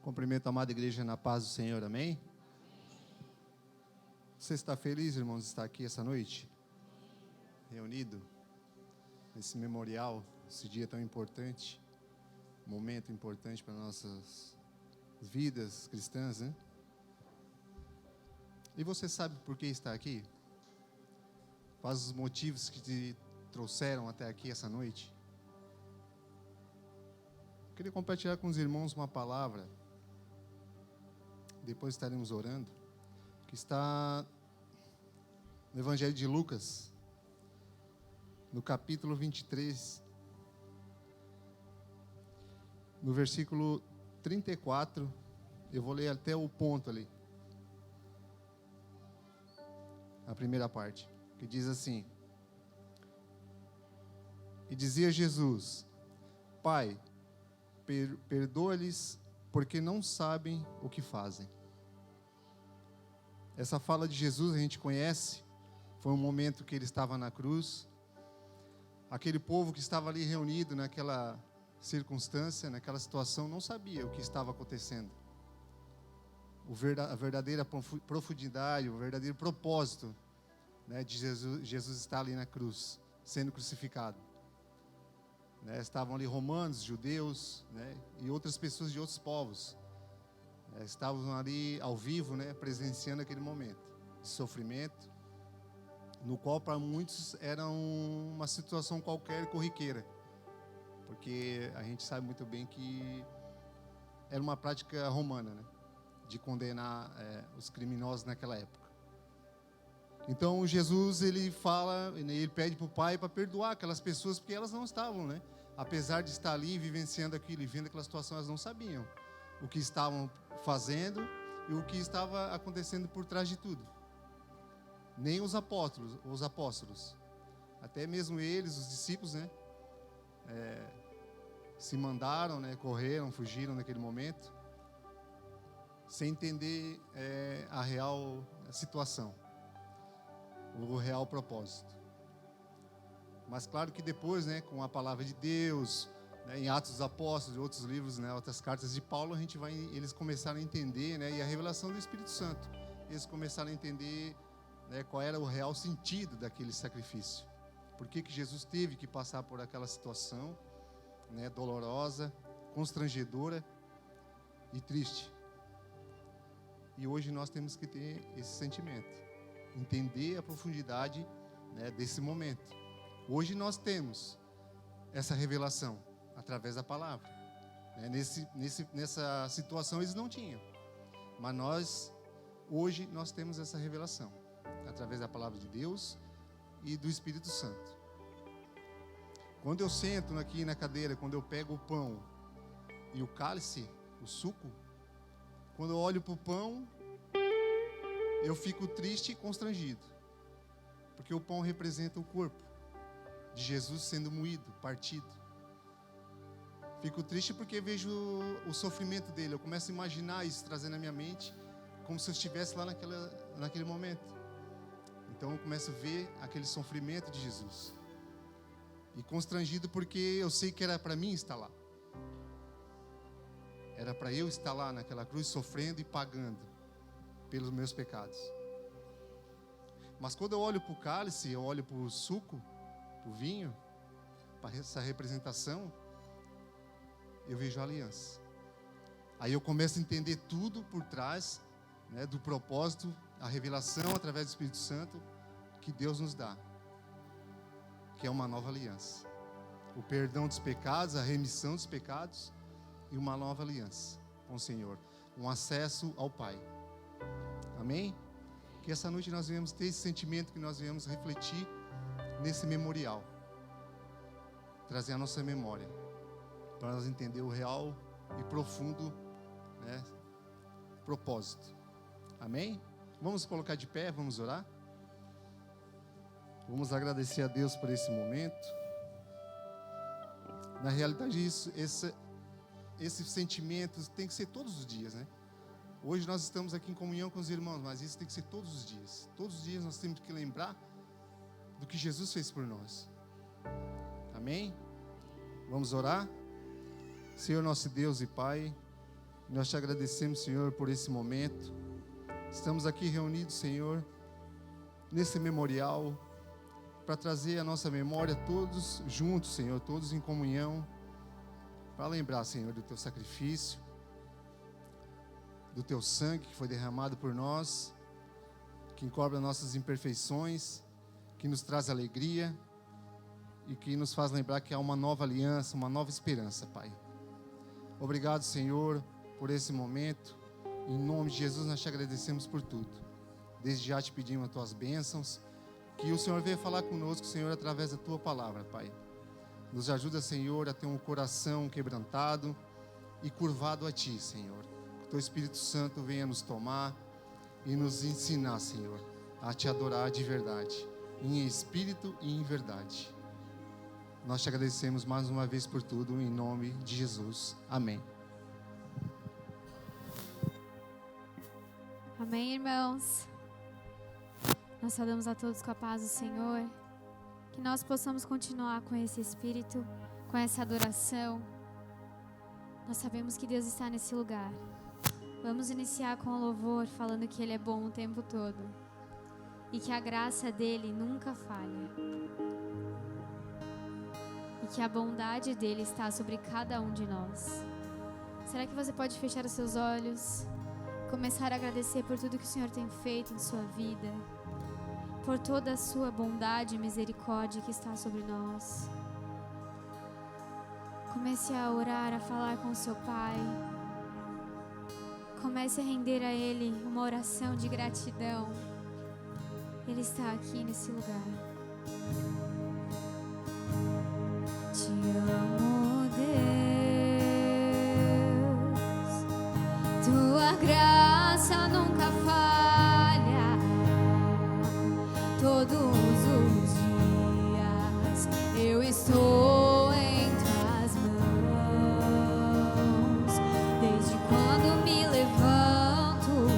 Cumprimento a amada igreja na paz do Senhor, amém? Você está feliz, irmãos, de estar aqui essa noite? Reunido nesse memorial, esse dia tão importante, momento importante para nossas vidas cristãs, né? E você sabe por que está aqui? Quais os motivos que te trouxeram até aqui essa noite? Eu queria compartilhar com os irmãos uma palavra. Depois estaremos orando, que está no Evangelho de Lucas, no capítulo 23, no versículo 34, eu vou ler até o ponto ali, a primeira parte, que diz assim: E dizia Jesus: Pai, perdoa-lhes, porque não sabem o que fazem. Essa fala de Jesus a gente conhece, foi um momento que ele estava na cruz. Aquele povo que estava ali reunido naquela circunstância, naquela situação, não sabia o que estava acontecendo. A verdadeira profundidade, o verdadeiro propósito, né, de Jesus estar ali na cruz, sendo crucificado. Né, estavam ali romanos, judeus, né, e outras pessoas de outros povos. Estavam ali ao vivo, né, presenciando aquele momento de sofrimento, no qual para muitos era uma situação qualquer corriqueira, porque a gente sabe muito bem que era uma prática romana, né, de condenar os criminosos naquela época. Então Jesus, ele fala, ele pede para o Pai para perdoar aquelas pessoas, porque elas não estavam, né, apesar de estar ali vivenciando aquilo e vendo aquela situação, elas não sabiam o que estavam fazendo e o que estava acontecendo por trás de tudo. Nem os apóstolos, até mesmo eles, os discípulos, né, se mandaram, né, correram, fugiram naquele momento, sem entender a real situação, o real propósito. Mas claro que depois, né, com a palavra de Deus, né, em Atos dos Apóstolos e outros livros, né, outras cartas de Paulo, eles começaram a entender, né, e a revelação do Espírito Santo, eles começaram a entender, né, qual era o real sentido daquele sacrifício. Por que Jesus teve que passar por aquela situação, né, dolorosa, constrangedora e triste. E hoje nós temos que ter esse sentimento, entender a profundidade, né, desse momento. Hoje nós temos essa revelação através da palavra. Nessa situação eles não tinham, mas hoje nós temos essa revelação através da palavra de Deus e do Espírito Santo. Quando eu sento aqui na cadeira, quando eu pego o pão e o cálice, o suco, quando eu olho para o pão, eu fico triste e constrangido, porque o pão representa o corpo de Jesus sendo moído, partido. Fico triste porque vejo o sofrimento dele. Eu começo a imaginar isso, trazendo na minha mente, como se eu estivesse lá naquele momento. Então eu começo a ver aquele sofrimento de Jesus. E constrangido porque eu sei que era para mim estar lá. Era para eu estar lá naquela cruz, sofrendo e pagando pelos meus pecados. Mas quando eu olho para o cálice, eu olho para o suco, para o vinho, para essa representação, eu vejo a aliança. Aí eu começo a entender tudo por trás, né, do propósito, a revelação através do Espírito Santo que Deus nos dá, que é uma nova aliança. O perdão dos pecados, a remissão dos pecados e uma nova aliança com o Senhor. Um acesso ao Pai. Amém? Que essa noite nós venhamos ter esse sentimento, que nós venhamos refletir nesse memorial. Trazer a nossa memória, para nós entender o real e profundo, né, propósito. Amém? Vamos colocar de pé, vamos orar. Vamos agradecer a Deus por esse momento. Na realidade, esse sentimento tem que ser todos os dias, né? Hoje nós estamos aqui em comunhão com os irmãos, mas isso tem que ser todos os dias. Todos os dias nós temos que lembrar do que Jesus fez por nós. Amém? Vamos orar? Senhor nosso Deus e Pai, Nós te agradecemos, Senhor, por esse momento. Estamos aqui reunidos, Senhor, nesse memorial, para trazer a nossa memória todos juntos, Senhor, todos em comunhão, para lembrar, Senhor, do teu sacrifício, do teu sangue que foi derramado por nós, que encobre nossas imperfeições, que nos traz alegria e que nos faz lembrar que há uma nova aliança, uma nova esperança, Pai. Obrigado, Senhor, por esse momento. Em nome de Jesus, nós te agradecemos por tudo. Desde já te pedimos as tuas bênçãos, que o Senhor venha falar conosco, Senhor, através da tua palavra, Pai. Nos ajuda, Senhor, a ter um coração quebrantado e curvado a ti, Senhor. Que o teu Espírito Santo venha nos tomar e nos ensinar, Senhor, a te adorar de verdade, em espírito e em verdade. Nós te agradecemos mais uma vez por tudo, em nome de Jesus. Amém. Amém, irmãos. Nós saudamos a todos com a paz do Senhor. Que nós possamos continuar com esse espírito, com essa adoração. Nós sabemos que Deus está nesse lugar. Vamos iniciar com o louvor, falando que Ele é bom o tempo todo. E que a graça dEle nunca falha. E que a bondade dEle está sobre cada um de nós. Será que você pode fechar os seus olhos? Começar a agradecer por tudo que o Senhor tem feito em sua vida. Por toda a sua bondade e misericórdia que está sobre nós. Comece a orar, a falar com o seu Pai. Comece a render a Ele uma oração de gratidão. Ele está aqui nesse lugar. Te amo, Deus. Tua graça nunca falha. Todos os dias eu estou em tuas mãos. Desde quando me levanto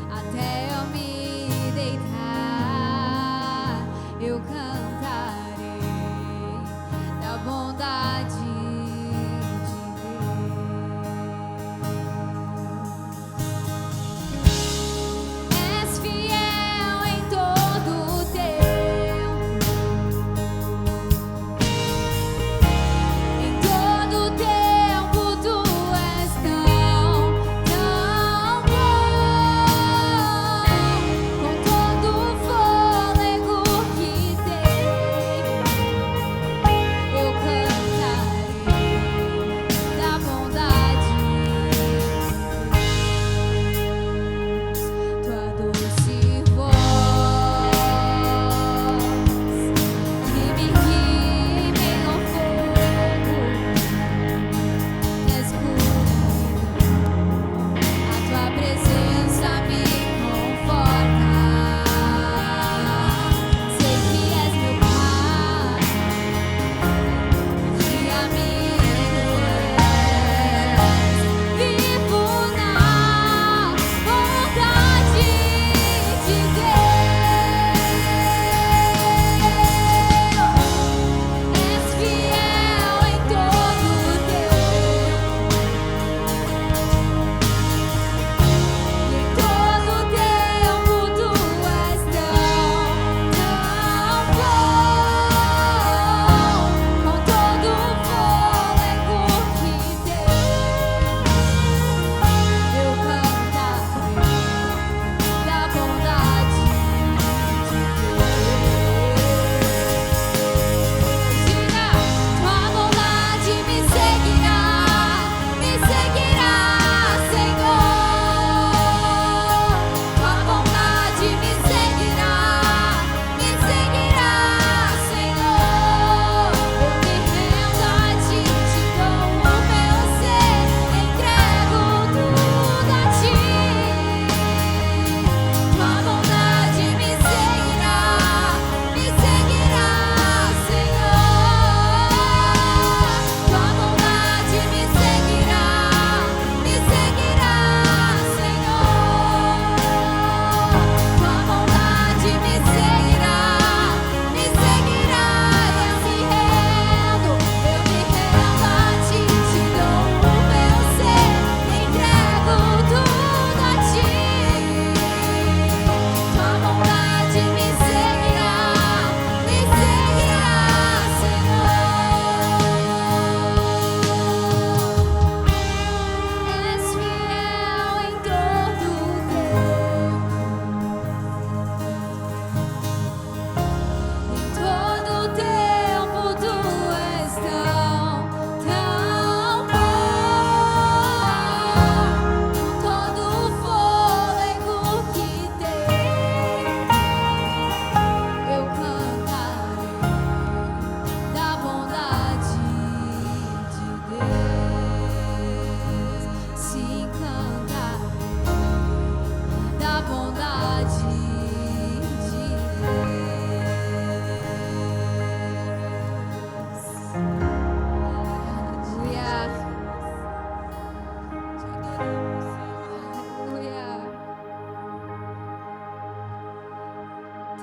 até eu me deitar, eu cantarei da bondade de Deus.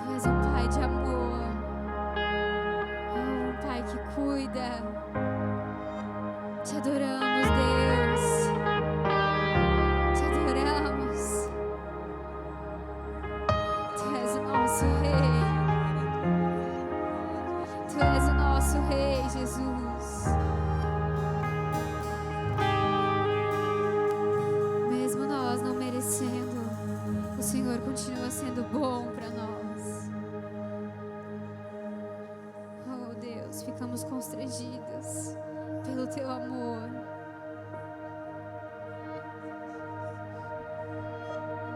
Tu és um Pai de amor, um Pai que cuida. Te adoramos, Deus. Te adoramos. Tu és o nosso Rei. Tu és o nosso Rei, Jesus. Mesmo nós não merecendo, o Senhor continua sendo bom para nós. Oh, Deus, ficamos constrangidos pelo Teu amor.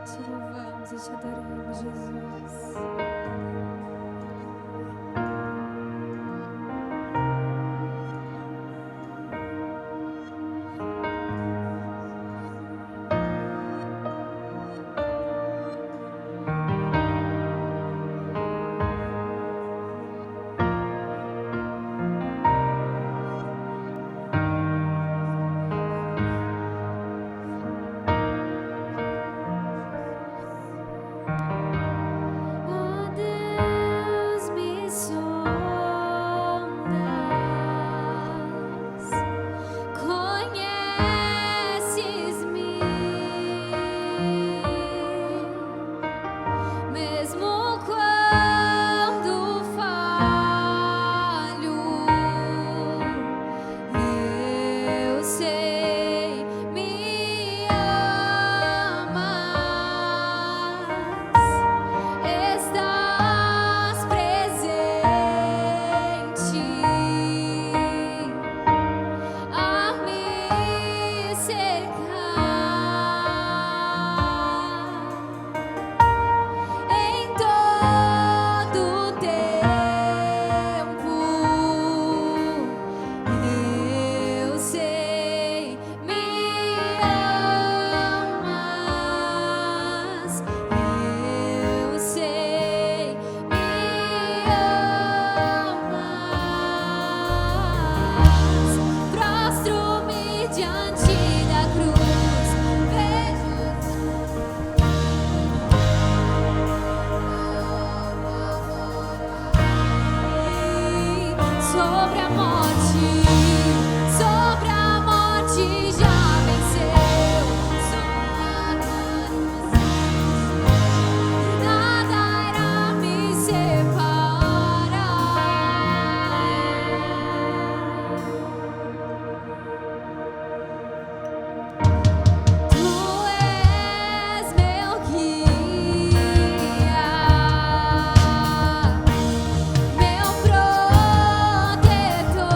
Te louvamos e te adoramos, Jesus. Oh, Deus, me sondas, conheces-me, mesmo quando falho, eu sei, me amas, estás presente a me cercar em todo o tempo. Eu sei, me amas. Eu sei, me amas. Prostro-me diante da cruz, vejo sobre a morte já venceu. Nada irá me separar. Tu és meu guia, meu protetor.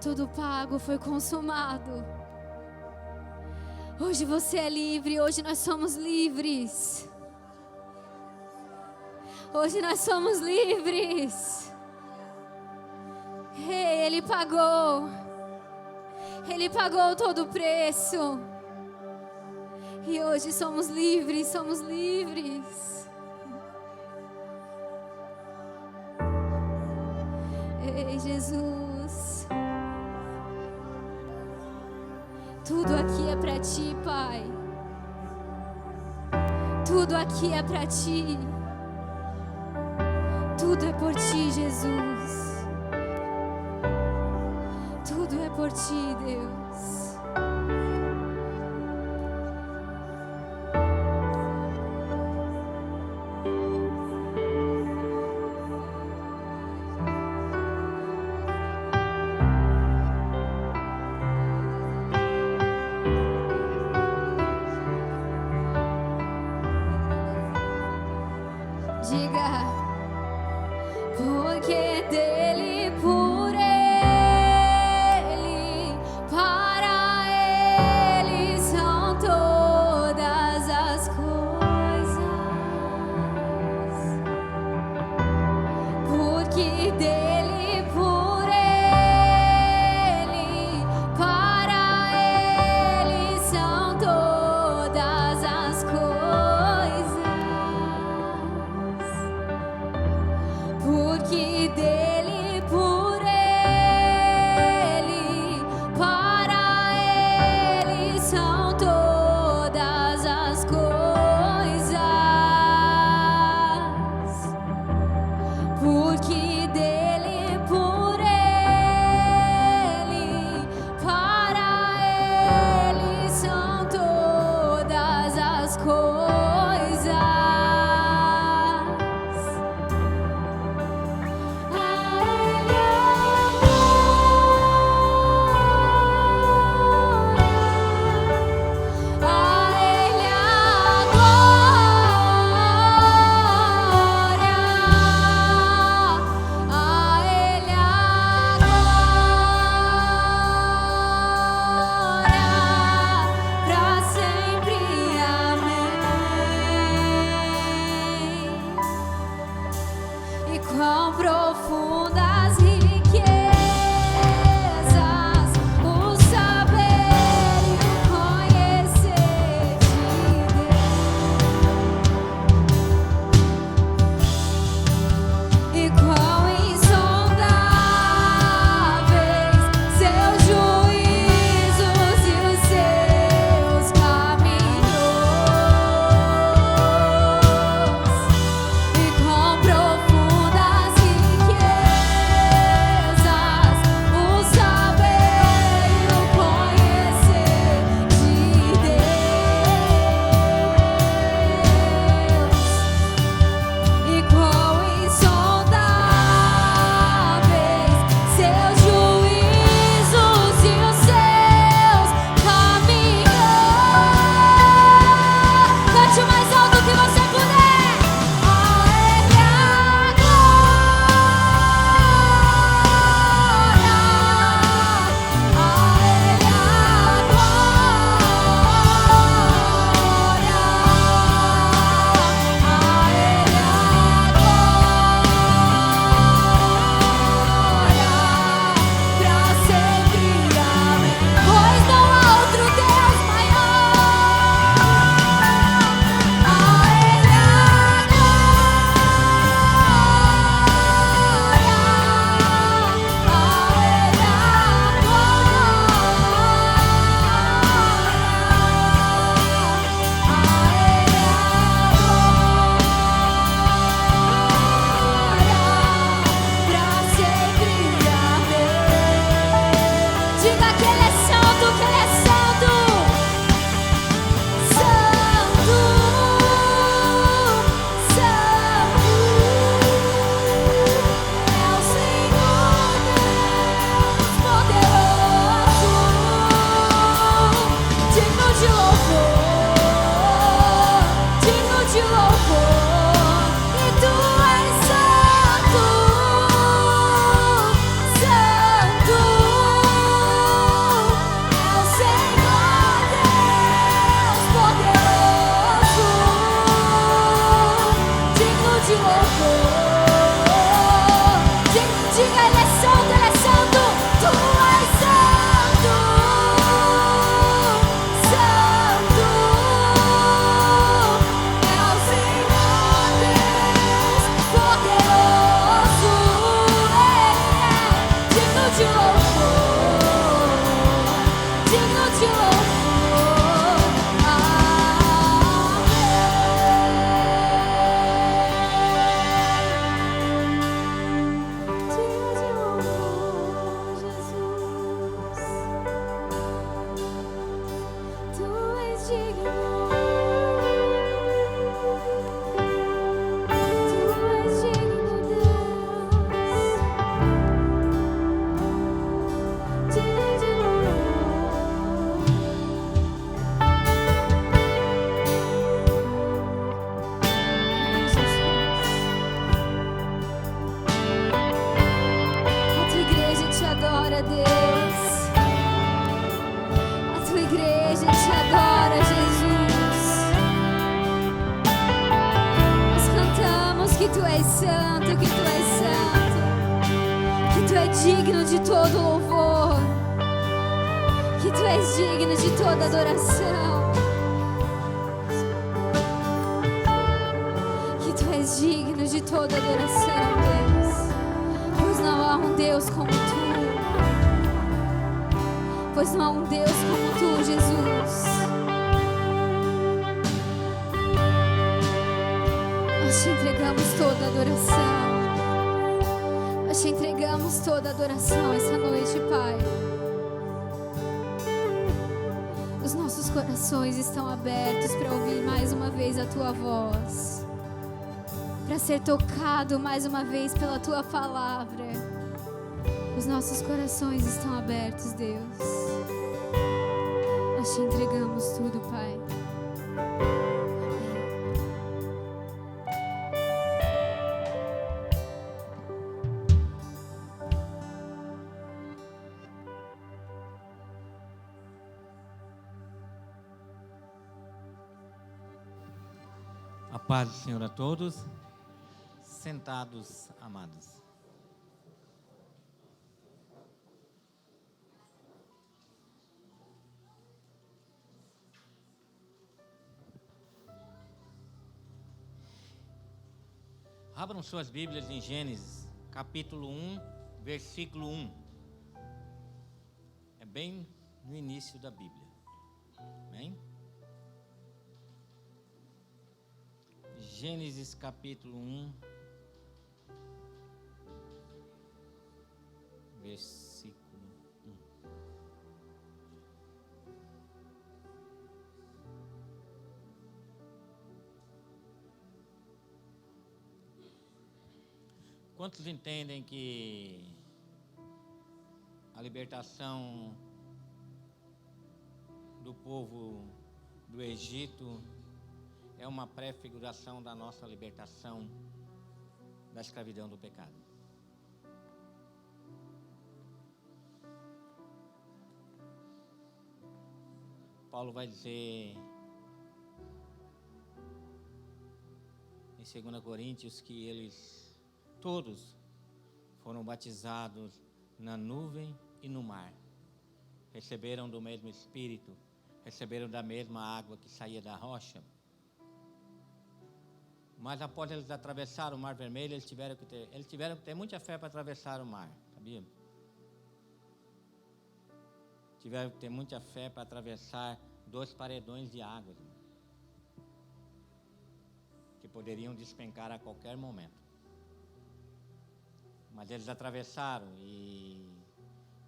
tudo pago, foi consumado. Hoje você é livre, hoje nós somos livres. Hoje nós somos livres. Ele pagou. Ele pagou todo o preço. E hoje somos livres, somos livres. Ei, Jesus. Tudo aqui é para ti, Pai. Tudo aqui é para ti. Tudo é por ti, Jesus. Tudo é por ti, Deus. Diga, porque dele, por ele, para santo, que tu és santo, que tu és digno de todo louvor, que tu és digno de toda adoração, que tu és digno de toda adoração, Deus, pois não há um Deus como tu, pois não há um Deus como tu, Jesus. Nós te entregamos toda a adoração. Nós te entregamos toda a adoração essa noite, Pai. Os nossos corações estão abertos para ouvir mais uma vez a Tua voz, para ser tocado mais uma vez pela Tua palavra. Os nossos corações estão abertos, Deus. Nós te entregamos tudo, Pai. A paz do Senhor a todos, sentados, amados. Abram suas Bíblias em Gênesis, capítulo 1, versículo 1. É bem no início da Bíblia. Amém? Gênesis capítulo 1, versículo 1. Quantos entendem que a libertação do povo do Egito é uma prefiguração da nossa libertação da escravidão do pecado? Paulo vai dizer em 2 Coríntios que eles todos foram batizados na nuvem e no mar, receberam do mesmo Espírito, receberam da mesma água que saía da rocha. Mas após eles atravessar o Mar Vermelho, eles tiveram que ter muita fé para atravessar o mar, sabia? Tiveram que ter muita fé para atravessar 2 paredões de água, que poderiam despencar a qualquer momento. Mas eles atravessaram, e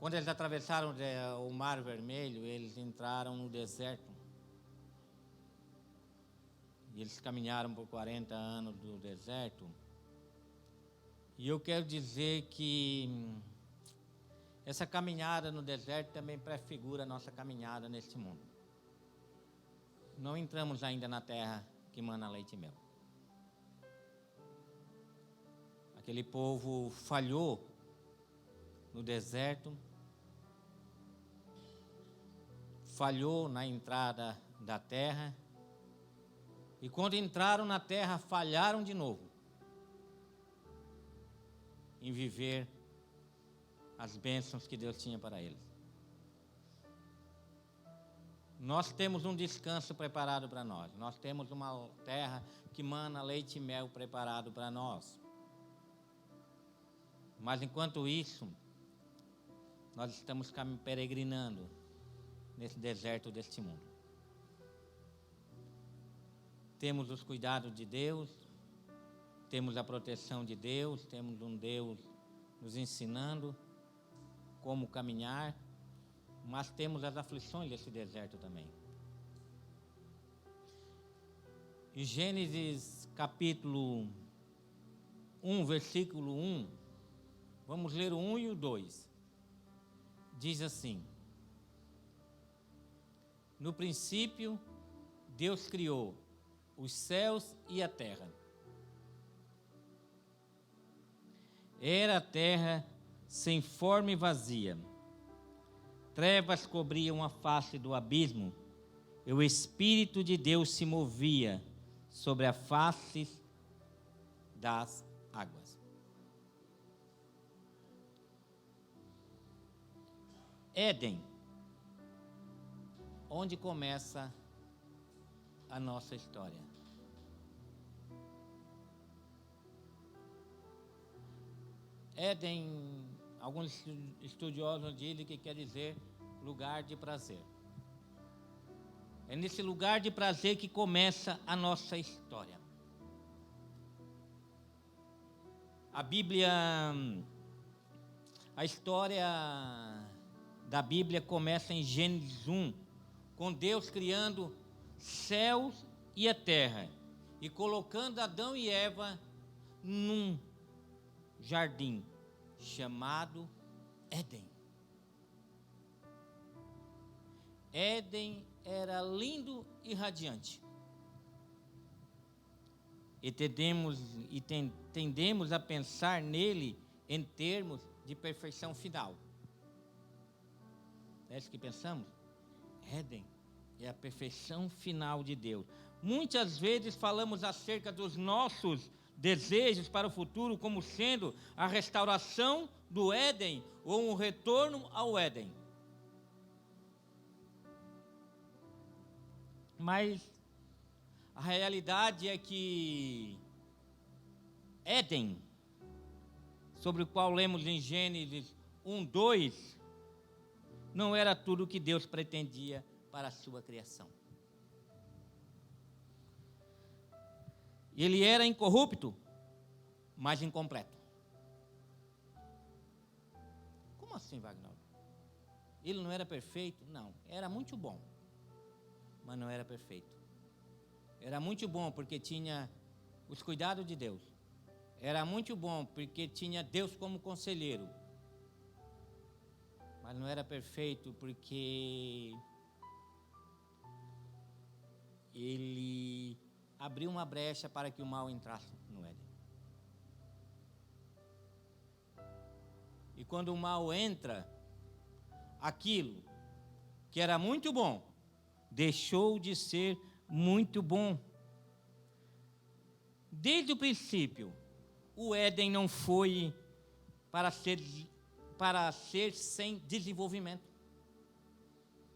quando eles atravessaram o Mar Vermelho, eles entraram no deserto. E eles caminharam por 40 anos do deserto. E eu quero dizer que essa caminhada no deserto também prefigura a nossa caminhada neste mundo. Não entramos ainda na terra que mana leite e mel. Aquele povo falhou no deserto, falhou na entrada da terra, e quando entraram na terra, falharam de novo em viver as bênçãos que Deus tinha para eles. Nós temos um descanso preparado para nós. Nós temos uma terra que mana leite e mel preparado para nós. Mas enquanto isso, nós estamos peregrinando nesse deserto deste mundo. Temos os cuidados de Deus, temos a proteção de Deus, temos um Deus nos ensinando como caminhar, mas temos as aflições desse deserto também. Em Gênesis capítulo 1, versículo 1, vamos ler o 1 e o 2. Diz assim: no princípio, Deus criou os céus e a terra. Era a terra sem forma e vazia. Trevas cobriam a face do abismo, e o Espírito de Deus se movia sobre a face das águas. Éden, onde começa a nossa história. Éden, alguns estudiosos dizem que quer dizer lugar de prazer. É nesse lugar de prazer que começa a nossa história. A Bíblia, a história da Bíblia começa em Gênesis 1, com Deus criando céus e a terra e colocando Adão e Eva num jardim chamado Éden. Éden era lindo e radiante. E tendemos a pensar nele em termos de perfeição final. É isso que pensamos? Éden é a perfeição final de Deus. Muitas vezes falamos acerca dos nossos desejos para o futuro como sendo a restauração do Éden ou um retorno ao Éden. Mas a realidade é que Éden, sobre o qual lemos em Gênesis 1:2, não era tudo o que Deus pretendia para a sua criação. Ele era incorrupto, mas incompleto. Como assim, Wagner? Ele não era perfeito? Não, era muito bom, mas não era perfeito. Era muito bom porque tinha os cuidados de Deus. Era muito bom porque tinha Deus como conselheiro. Mas não era perfeito porque ele abriu uma brecha para que o mal entrasse no Éden. E quando o mal entra, aquilo que era muito bom deixou de ser muito bom. Desde o princípio, o Éden não foi para ser sem desenvolvimento.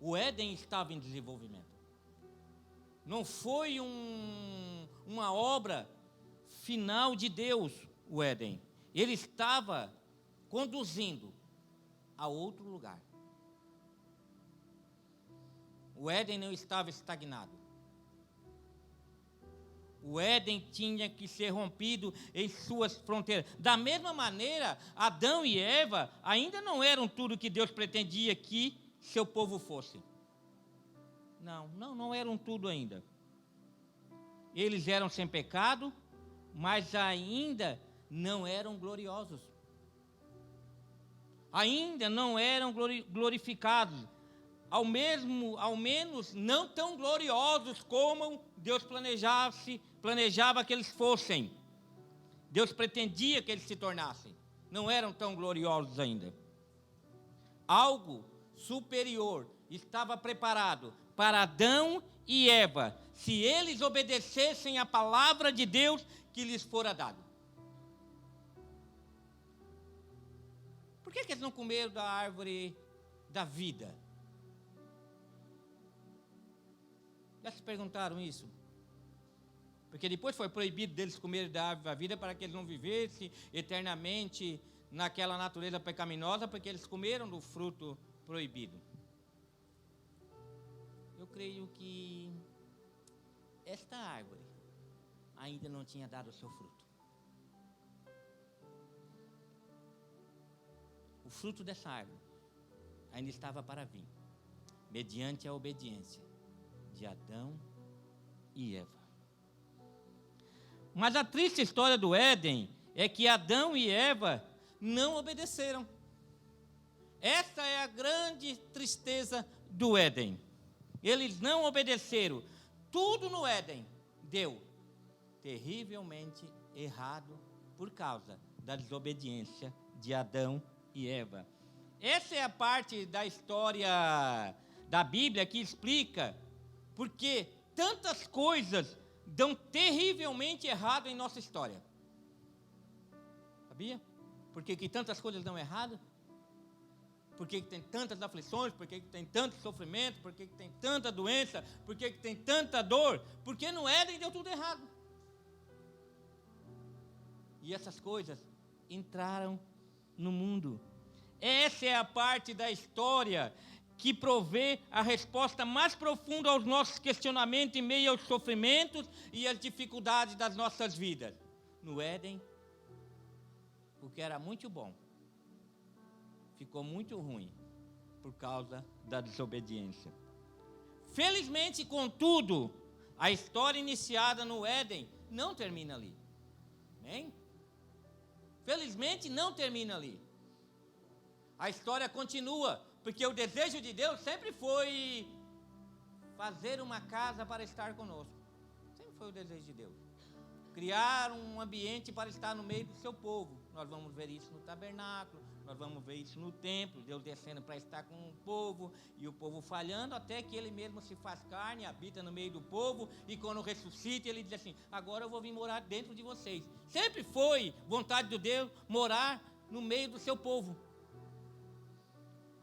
O Éden estava em desenvolvimento. Não foi uma obra final de Deus, o Éden. Ele estava conduzindo a outro lugar. O Éden não estava estagnado. O Éden tinha que ser rompido em suas fronteiras. Da mesma maneira, Adão e Eva ainda não eram tudo que Deus pretendia que seu povo fosse. Não eram tudo ainda. Eles eram sem pecado, mas ainda não eram gloriosos. Ainda não eram glorificados. Ao menos não tão gloriosos como Deus planejava que eles fossem. Deus pretendia que eles se tornassem. Não eram tão gloriosos ainda. Algo superior estava preparado para Adão e Eva, se eles obedecessem a palavra de Deus que lhes fora dada. Por que eles não comeram da árvore da vida? Já se perguntaram isso? Porque depois foi proibido deles comerem da árvore da vida para que eles não vivessem eternamente naquela natureza pecaminosa, porque eles comeram do fruto proibido. Eu creio que esta árvore ainda não tinha dado o seu fruto. O fruto dessa árvore ainda estava para vir, mediante a obediência de Adão e Eva. Mas a triste história do Éden é que Adão e Eva não obedeceram. Essa é a grande tristeza do Éden. Eles não obedeceram. Tudo no Éden deu terrivelmente errado por causa da desobediência de Adão e Eva. Essa é a parte da história da Bíblia que explica por que tantas coisas dão terrivelmente errado em nossa história. Sabia? Por que tantas coisas dão errado? Por que tem tantas aflições? Por que tem tanto sofrimento? Por que tem tanta doença? Por que tem tanta dor? Porque no Éden deu tudo errado. E essas coisas entraram no mundo. Essa é a parte da história que provê a resposta mais profunda aos nossos questionamentos em meio aos sofrimentos e às dificuldades das nossas vidas. No Éden, o que era muito bom, ficou muito ruim por causa da desobediência. Felizmente, contudo, a história iniciada no Éden não termina ali. Amém? Felizmente, não termina ali. A história continua, porque o desejo de Deus sempre foi fazer uma casa para estar conosco. Sempre foi o desejo de Deus. Criar um ambiente para estar no meio do seu povo. Nós vamos ver isso no tabernáculo, nós vamos ver isso no templo, Deus descendo para estar com o povo, e o povo falhando, até que Ele mesmo se faz carne, habita no meio do povo, e quando ressuscita, Ele diz assim, agora eu vou vir morar dentro de vocês. Sempre foi vontade de Deus morar no meio do seu povo.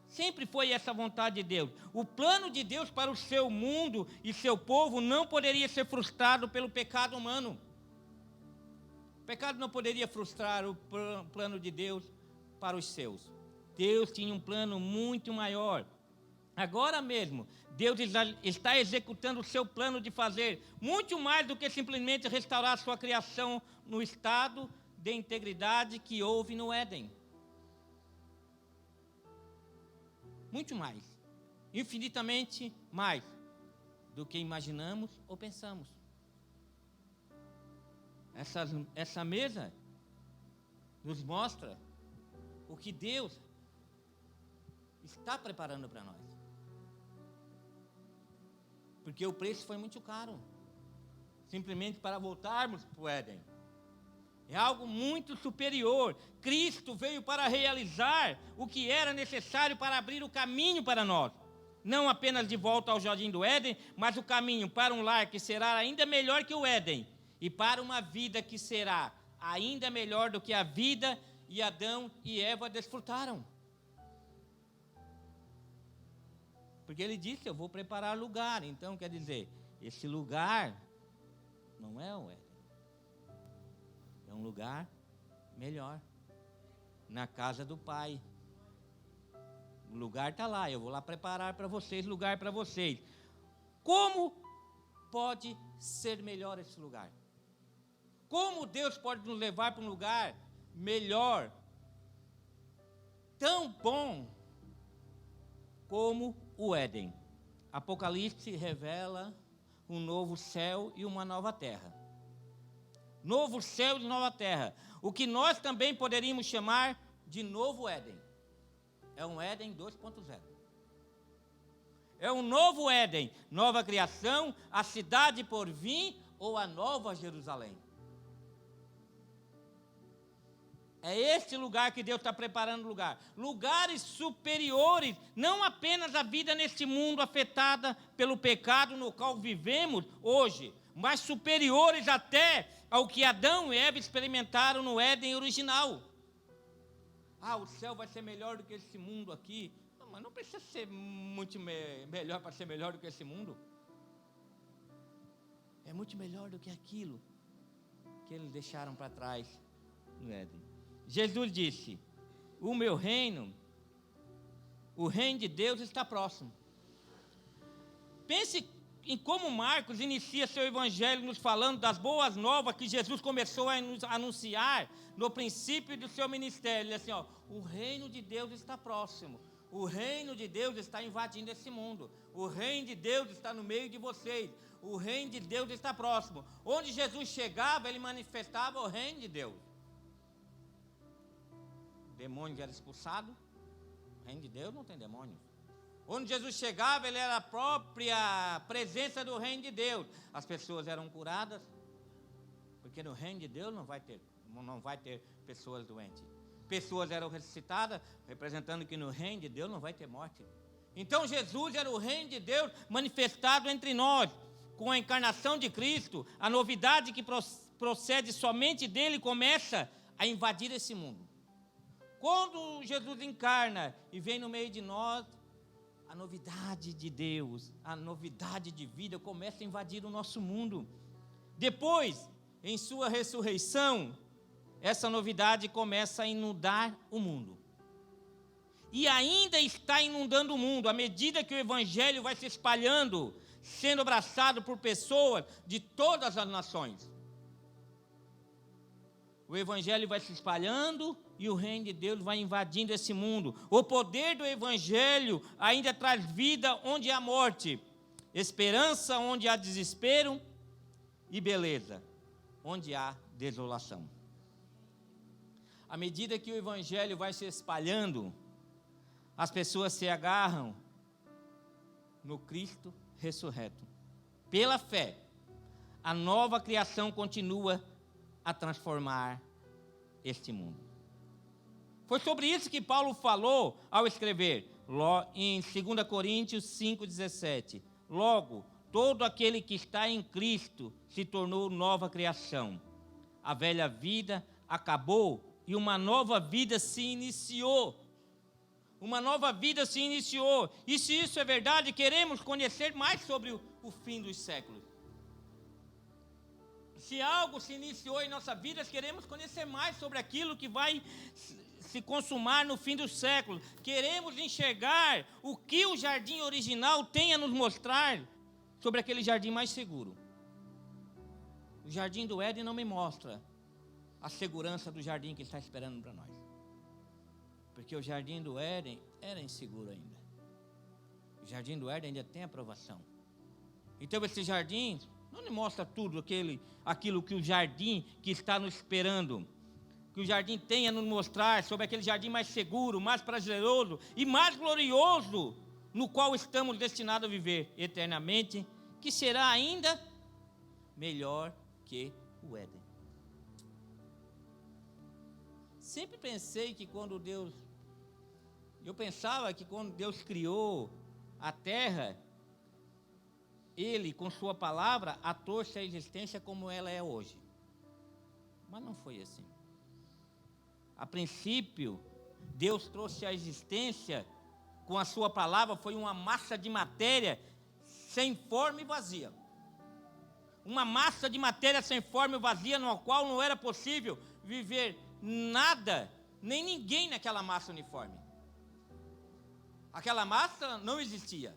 Sempre foi essa vontade de Deus. O plano de Deus para o seu mundo e seu povo não poderia ser frustrado pelo pecado humano. O pecado não poderia frustrar o plano de Deus para os seus. Deus tinha um plano muito maior. Agora mesmo, Deus está executando o seu plano de fazer muito mais do que simplesmente restaurar a sua criação no estado de integridade que houve no Éden. Muito mais, infinitamente mais do que imaginamos ou pensamos. Essa mesa nos mostra o que Deus está preparando para nós. Porque o preço foi muito caro, simplesmente para voltarmos para o Éden. É algo muito superior. Cristo veio para realizar o que era necessário para abrir o caminho para nós. Não apenas de volta ao jardim do Éden, mas o caminho para um lar que será ainda melhor que o Éden. E para uma vida que será ainda melhor do que a vida que Adão e Eva desfrutaram. Porque ele disse, eu vou preparar lugar. Então, quer dizer, esse lugar não é o Éden. É um lugar melhor, na casa do Pai. O lugar está lá, eu vou lá preparar para vocês, lugar para vocês. Como pode ser melhor esse lugar? Como Deus pode nos levar para um lugar melhor, tão bom como o Éden? Apocalipse revela um novo céu e uma nova terra. Novo céu e nova terra. O que nós também poderíamos chamar de novo Éden. É um Éden 2.0. É um novo Éden, nova criação, a cidade por vir ou a nova Jerusalém. É este lugar que Deus está preparando lugar. Lugares superiores, não apenas a vida neste mundo afetada pelo pecado no qual vivemos hoje, mas superiores até ao que Adão e Eva experimentaram no Éden original. O céu vai ser melhor do que esse mundo aqui. Não, mas não precisa ser muito melhor para ser melhor do que esse mundo. É muito melhor do que aquilo que eles deixaram para trás no Éden. Jesus disse, o meu reino, o reino de Deus está próximo. Pense em como Marcos inicia seu evangelho nos falando das boas novas que Jesus começou a nos anunciar no princípio do seu ministério. Ele diz assim, o reino de Deus está próximo. O reino de Deus está invadindo esse mundo. O reino de Deus está no meio de vocês. O reino de Deus está próximo. Onde Jesus chegava, ele manifestava o reino de Deus. Demônio era expulsado. O reino de Deus não tem demônio. Onde Jesus chegava, ele era a própria presença do reino de Deus. As pessoas eram curadas, porque no reino de Deus não vai ter pessoas doentes. Pessoas eram ressuscitadas, representando que no reino de Deus não vai ter morte. Então Jesus era o reino de Deus manifestado entre nós. Com a encarnação de Cristo, a novidade que procede somente dele começa a invadir esse mundo. Quando Jesus encarna e vem no meio de nós, a novidade de Deus, a novidade de vida começa a invadir o nosso mundo. Depois, em sua ressurreição, essa novidade começa a inundar o mundo. E ainda está inundando o mundo, à medida que o evangelho vai se espalhando, sendo abraçado por pessoas de todas as nações. O evangelho vai se espalhando e o reino de Deus vai invadindo esse mundo. O poder do evangelho ainda traz vida onde há morte, esperança onde há desespero e beleza onde há desolação. À medida que o evangelho vai se espalhando, as pessoas se agarram no Cristo ressurreto. Pela fé, a nova criação continua a transformar este mundo. Foi sobre isso que Paulo falou ao escrever em 2 Coríntios 5,17. Logo, todo aquele que está em Cristo se tornou nova criação. A velha vida acabou e uma nova vida se iniciou. Uma nova vida se iniciou. E se isso é verdade, queremos conhecer mais sobre o fim dos séculos. Se algo se iniciou em nossa vida, queremos conhecer mais sobre aquilo que vai se consumar no fim dos séculos. Queremos enxergar o que o jardim original tem a nos mostrar sobre aquele jardim mais seguro. O jardim do Éden não me mostra a segurança do jardim que está esperando para nós. Porque o jardim do Éden era inseguro ainda. O jardim do Éden ainda tem aprovação. Então esse jardim não me mostra tudo aquilo que o jardim que está nos esperando, que o jardim tem a nos mostrar sobre aquele jardim mais seguro, mais prazeroso e mais glorioso, no qual estamos destinados a viver eternamente, que será ainda melhor que o Éden. Sempre pensei que eu pensava que quando Deus criou a terra, Ele, com sua palavra, a trouxe a existência como ela é hoje. Mas não foi assim. A princípio, Deus trouxe a existência com a sua palavra, foi uma massa de matéria sem forma e vazia. Uma massa de matéria sem forma e vazia, no qual não era possível viver nada, nem ninguém naquela massa uniforme. Aquela massa não existia,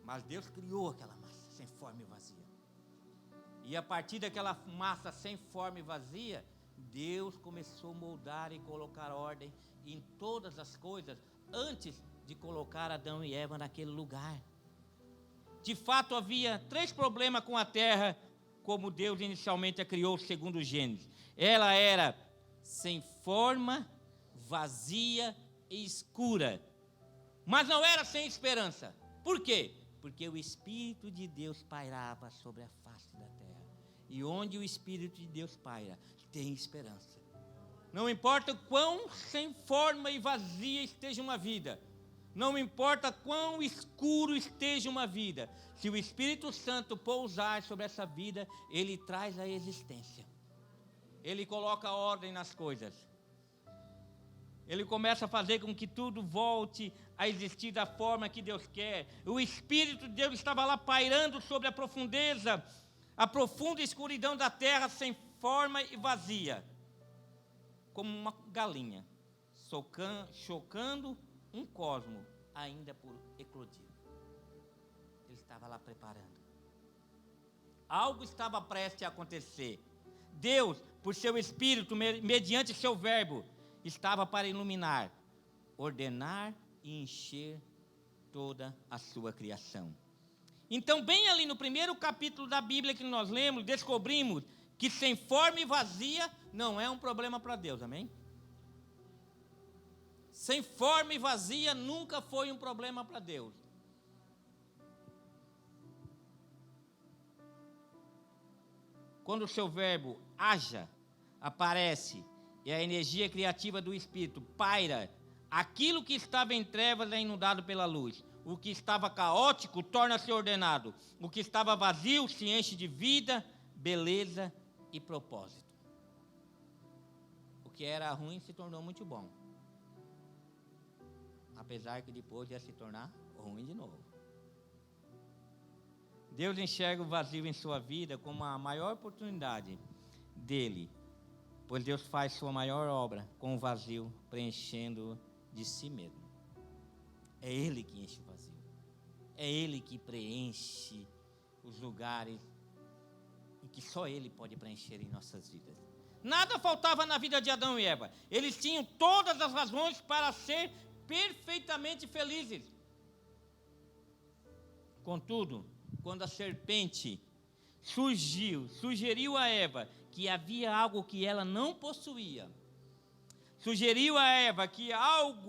mas Deus criou aquela massa sem forma e vazia. E a partir daquela massa sem forma e vazia, Deus começou a moldar e colocar ordem em todas as coisas antes de colocar Adão e Eva naquele lugar. De fato, havia 3 problemas com a terra, como Deus inicialmente a criou segundo Gênesis. Ela era sem forma, vazia e escura. Mas não era sem esperança. Por quê? Porque o Espírito de Deus pairava sobre a face da terra. E onde o Espírito de Deus paira, tem esperança. Não importa quão sem forma e vazia esteja uma vida. Não importa quão escuro esteja uma vida. Se o Espírito Santo pousar sobre essa vida, Ele traz a existência. Ele coloca ordem nas coisas. Ele começa a fazer com que tudo volte a existir da forma que Deus quer. O Espírito de Deus estava lá pairando sobre a profundeza, a profunda escuridão da terra sem forma e vazia, como uma galinha, chocando um cosmo ainda por eclodir. Ele estava lá preparando. Algo estava prestes a acontecer. Deus, por seu Espírito, mediante seu verbo, estava para iluminar, ordenar e encher toda a sua criação. Então, bem ali no primeiro capítulo da Bíblia que nós lemos, descobrimos que sem forma e vazia não é um problema para Deus, amém? Sem forma e vazia nunca foi um problema para Deus. Quando o seu verbo haja, aparece, e a energia criativa do Espírito paira, aquilo que estava em trevas é inundado pela luz. O que estava caótico torna-se ordenado. O que estava vazio se enche de vida, beleza e propósito. que era ruim se tornou muito bom. Apesar que depois ia se tornar ruim de novo. Deus enxerga o vazio em sua vida como a maior oportunidade dele, pois Deus faz sua maior obra com o vazio, preenchendo de si mesmo. É Ele que enche o vazio. É Ele que preenche os lugares em que só Ele pode preencher em nossas vidas. Nada faltava na vida de Adão e Eva. Eles tinham todas as razões para ser perfeitamente felizes. Contudo, quando a serpente sugeriu a Eva que havia algo que ela não possuía, sugeriu a Eva que havia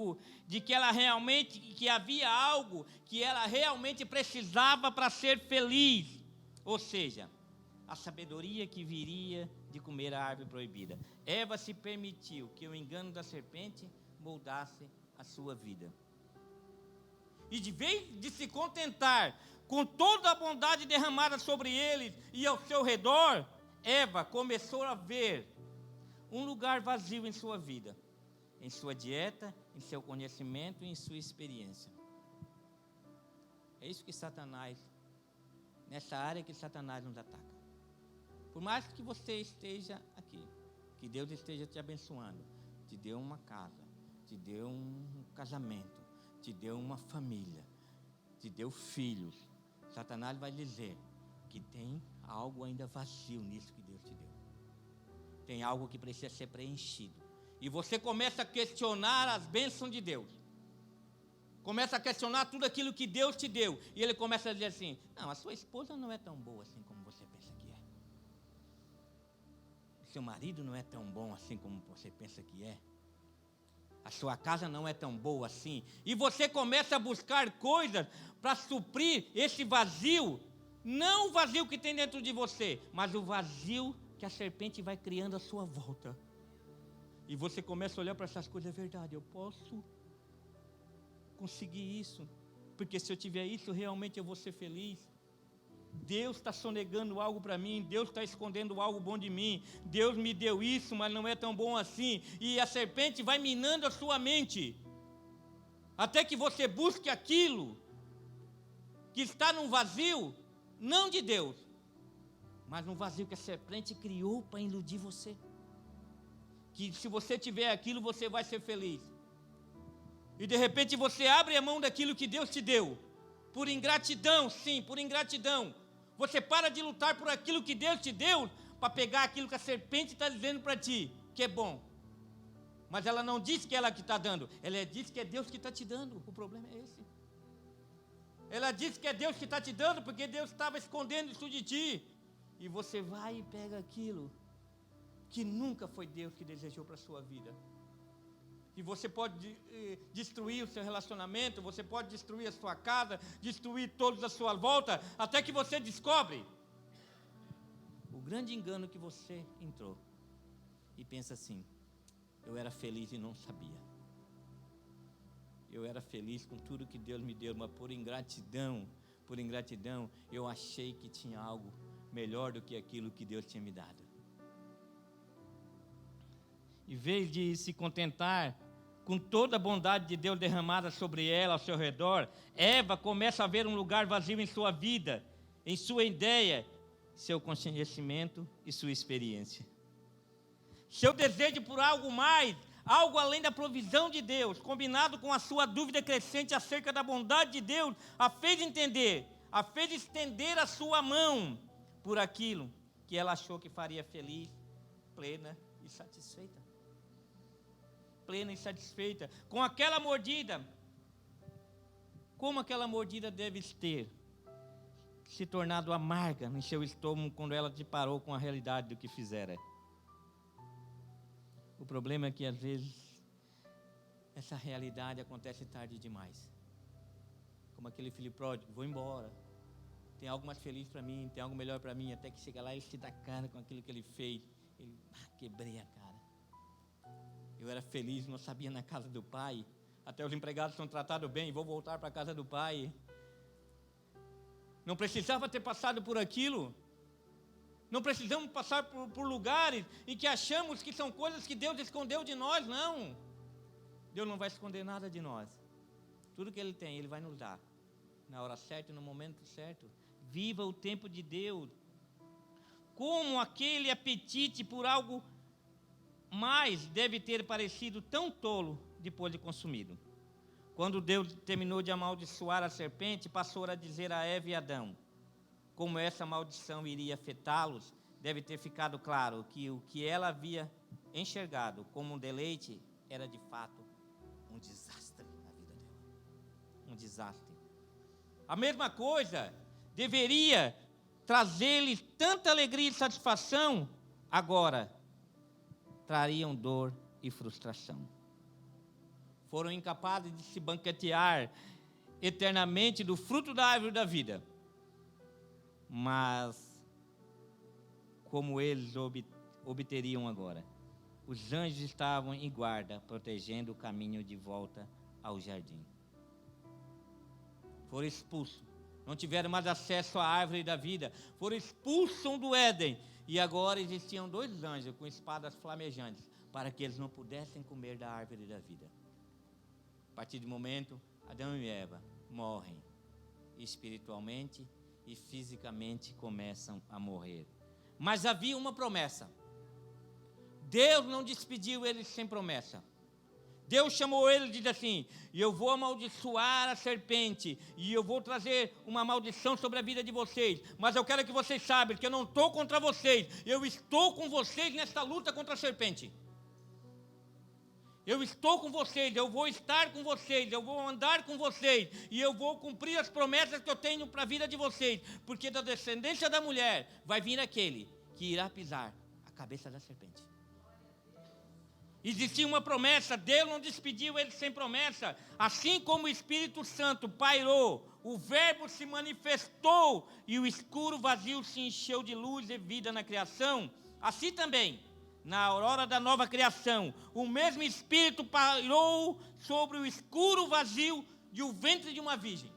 algo que ela realmente precisava para ser feliz, ou seja, a sabedoria que viria de comer a árvore proibida. Eva se permitiu que o engano da serpente moldasse a sua vida. E de vez de se contentar com toda a bondade derramada sobre eles e ao seu redor, Eva começou a ver um lugar vazio em sua vida, em sua dieta, em seu conhecimento e em sua experiência. É isso que Satanás, nessa área que Satanás nos ataca. Por mais que você esteja aqui, que Deus esteja te abençoando, te deu uma casa, te deu um casamento, te deu uma família, te deu filhos, Satanás vai dizer que tem algo ainda vazio nisso que Deus te deu. Tem algo que precisa ser preenchido. E você começa a questionar as bênçãos de Deus. Começa a questionar tudo aquilo que Deus te deu. E ele começa a dizer assim: não, a sua esposa não é tão boa assim como você pensa que é. O seu marido não é tão bom assim como você pensa que é. A sua casa não é tão boa assim. E você começa a buscar coisas para suprir esse vazio. Não o vazio que tem dentro de você, mas o vazio que a serpente vai criando à sua volta. E você começa a olhar para essas coisas: é verdade, eu posso conseguir isso, porque se eu tiver isso, realmente eu vou ser feliz. Deus está sonegando algo para mim, Deus está escondendo algo bom de mim, Deus me deu isso, mas não é tão bom assim. E a serpente vai minando a sua mente, até que você busque aquilo que está num vazio, não de Deus, mas num vazio que a serpente criou para iludir você. Que se você tiver aquilo, você vai ser feliz. E de repente você abre a mão daquilo que Deus te deu, por ingratidão, sim, por ingratidão. Você para de lutar por aquilo que Deus te deu, para pegar aquilo que a serpente está dizendo para ti, que é bom. Mas ela não diz que é ela que está dando, ela diz que é Deus que está te dando. O problema é esse. Ela diz que é Deus que está te dando, porque Deus estava escondendo isso de ti. E você vai e pega aquilo que nunca foi Deus que desejou para a sua vida. E você pode destruir o seu relacionamento, você pode destruir a sua casa, destruir todos à sua volta, até que você descobre o grande engano que você entrou. E pensa assim: eu era feliz e não sabia. Eu era feliz com tudo que Deus me deu, mas por ingratidão, eu achei que tinha algo melhor do que aquilo que Deus tinha me dado. Em vez de se contentar com toda a bondade de Deus derramada sobre ela, ao seu redor, Eva começa a ver um lugar vazio em sua vida, em sua ideia, seu conhecimento e sua experiência. Seu desejo por algo mais, algo além da provisão de Deus, combinado com a sua dúvida crescente acerca da bondade de Deus, a fez estender a sua mão por aquilo que ela achou que faria feliz, plena e satisfeita. Plena e satisfeita, com aquela mordida. Como aquela mordida deve ter se tornado amarga no seu estômago quando ela deparou com a realidade do que fizera. O problema é que às vezes essa realidade acontece tarde demais. Como aquele filho pródigo: vou embora, tem algo mais feliz para mim, tem algo melhor para mim, até que chega lá e se dá cara com aquilo que ele fez. Ele: quebrei a cara. Eu era feliz, não sabia, na casa do pai. Até os empregados são tratados bem, vou voltar para a casa do pai. Não precisava ter passado por aquilo. Não precisamos passar por lugares em que achamos que são coisas que Deus escondeu de nós, não. Deus não vai esconder nada de nós. Tudo que Ele tem, Ele vai nos dar. Na hora certa e no momento certo. Viva o tempo de Deus. Como aquele apetite por algo mais deve ter parecido tão tolo depois de consumido. Quando Deus terminou de amaldiçoar a serpente, passou a dizer a Eva e Adão, como essa maldição iria afetá-los, deve ter ficado claro que o que ela havia enxergado como um deleite era de fato um desastre na vida dela. Um desastre. A mesma coisa deveria trazer-lhes tanta alegria e satisfação, agora trariam dor e frustração. Foram incapazes de se banquetear eternamente do fruto da árvore da vida. Mas, como eles obteriam agora? Os anjos estavam em guarda, protegendo o caminho de volta ao jardim. Foram expulsos. Não tiveram mais acesso à árvore da vida. Foram expulsos do Éden. E agora existiam 2 anjos com espadas flamejantes, para que eles não pudessem comer da árvore da vida. A partir do momento, Adão e Eva morrem espiritualmente e fisicamente começam a morrer. Mas havia uma promessa. Deus não despediu eles sem promessa. Deus chamou eles e disse assim: eu vou amaldiçoar a serpente, e eu vou trazer uma maldição sobre a vida de vocês, mas eu quero que vocês saibam que eu não estou contra vocês, eu estou com vocês nesta luta contra a serpente. Eu estou com vocês, eu vou estar com vocês, eu vou andar com vocês, e eu vou cumprir as promessas que eu tenho para a vida de vocês, porque da descendência da mulher vai vir aquele que irá pisar a cabeça da serpente. Existia uma promessa, Deus não despediu eles sem promessa. Assim como o Espírito Santo pairou, o Verbo se manifestou e o escuro vazio se encheu de luz e vida na criação, assim também, na aurora da nova criação, o mesmo Espírito pairou sobre o escuro vazio de o ventre de uma virgem.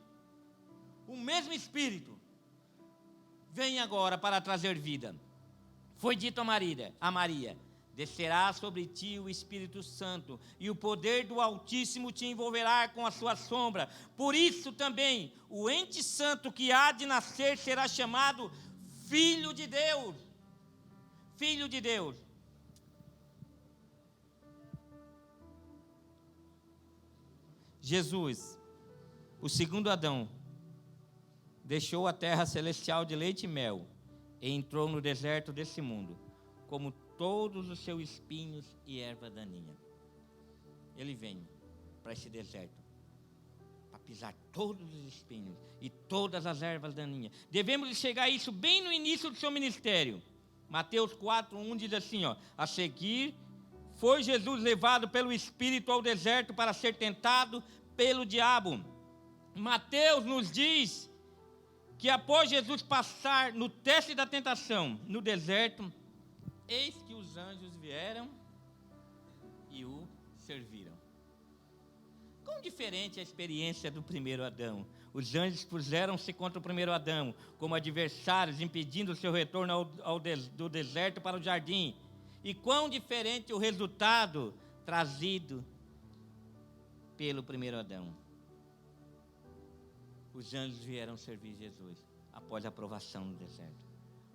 O mesmo Espírito vem agora para trazer vida. Foi dito a Maria: descerá sobre ti o Espírito Santo, e o poder do Altíssimo te envolverá com a sua sombra. Por isso também, o ente santo que há de nascer será chamado Filho de Deus. Filho de Deus. Jesus, o segundo Adão, deixou a terra celestial de leite e mel e entrou no deserto desse mundo, como todos os seus espinhos e erva daninha. Ele vem para esse deserto para pisar todos os espinhos e todas as ervas daninhas. Devemos chegar a isso bem no início do seu ministério. Mateus 4:1 diz assim, a seguir foi Jesus levado pelo Espírito ao deserto para ser tentado pelo diabo. Mateus nos diz que após Jesus passar no teste da tentação no deserto, eis que os anjos vieram e o serviram. Quão diferente a experiência do primeiro Adão. Os anjos puseram-se contra o primeiro Adão como adversários, impedindo o seu retorno do deserto para o jardim. E quão diferente o resultado trazido pelo primeiro Adão. Os anjos vieram servir Jesus após a provação no deserto.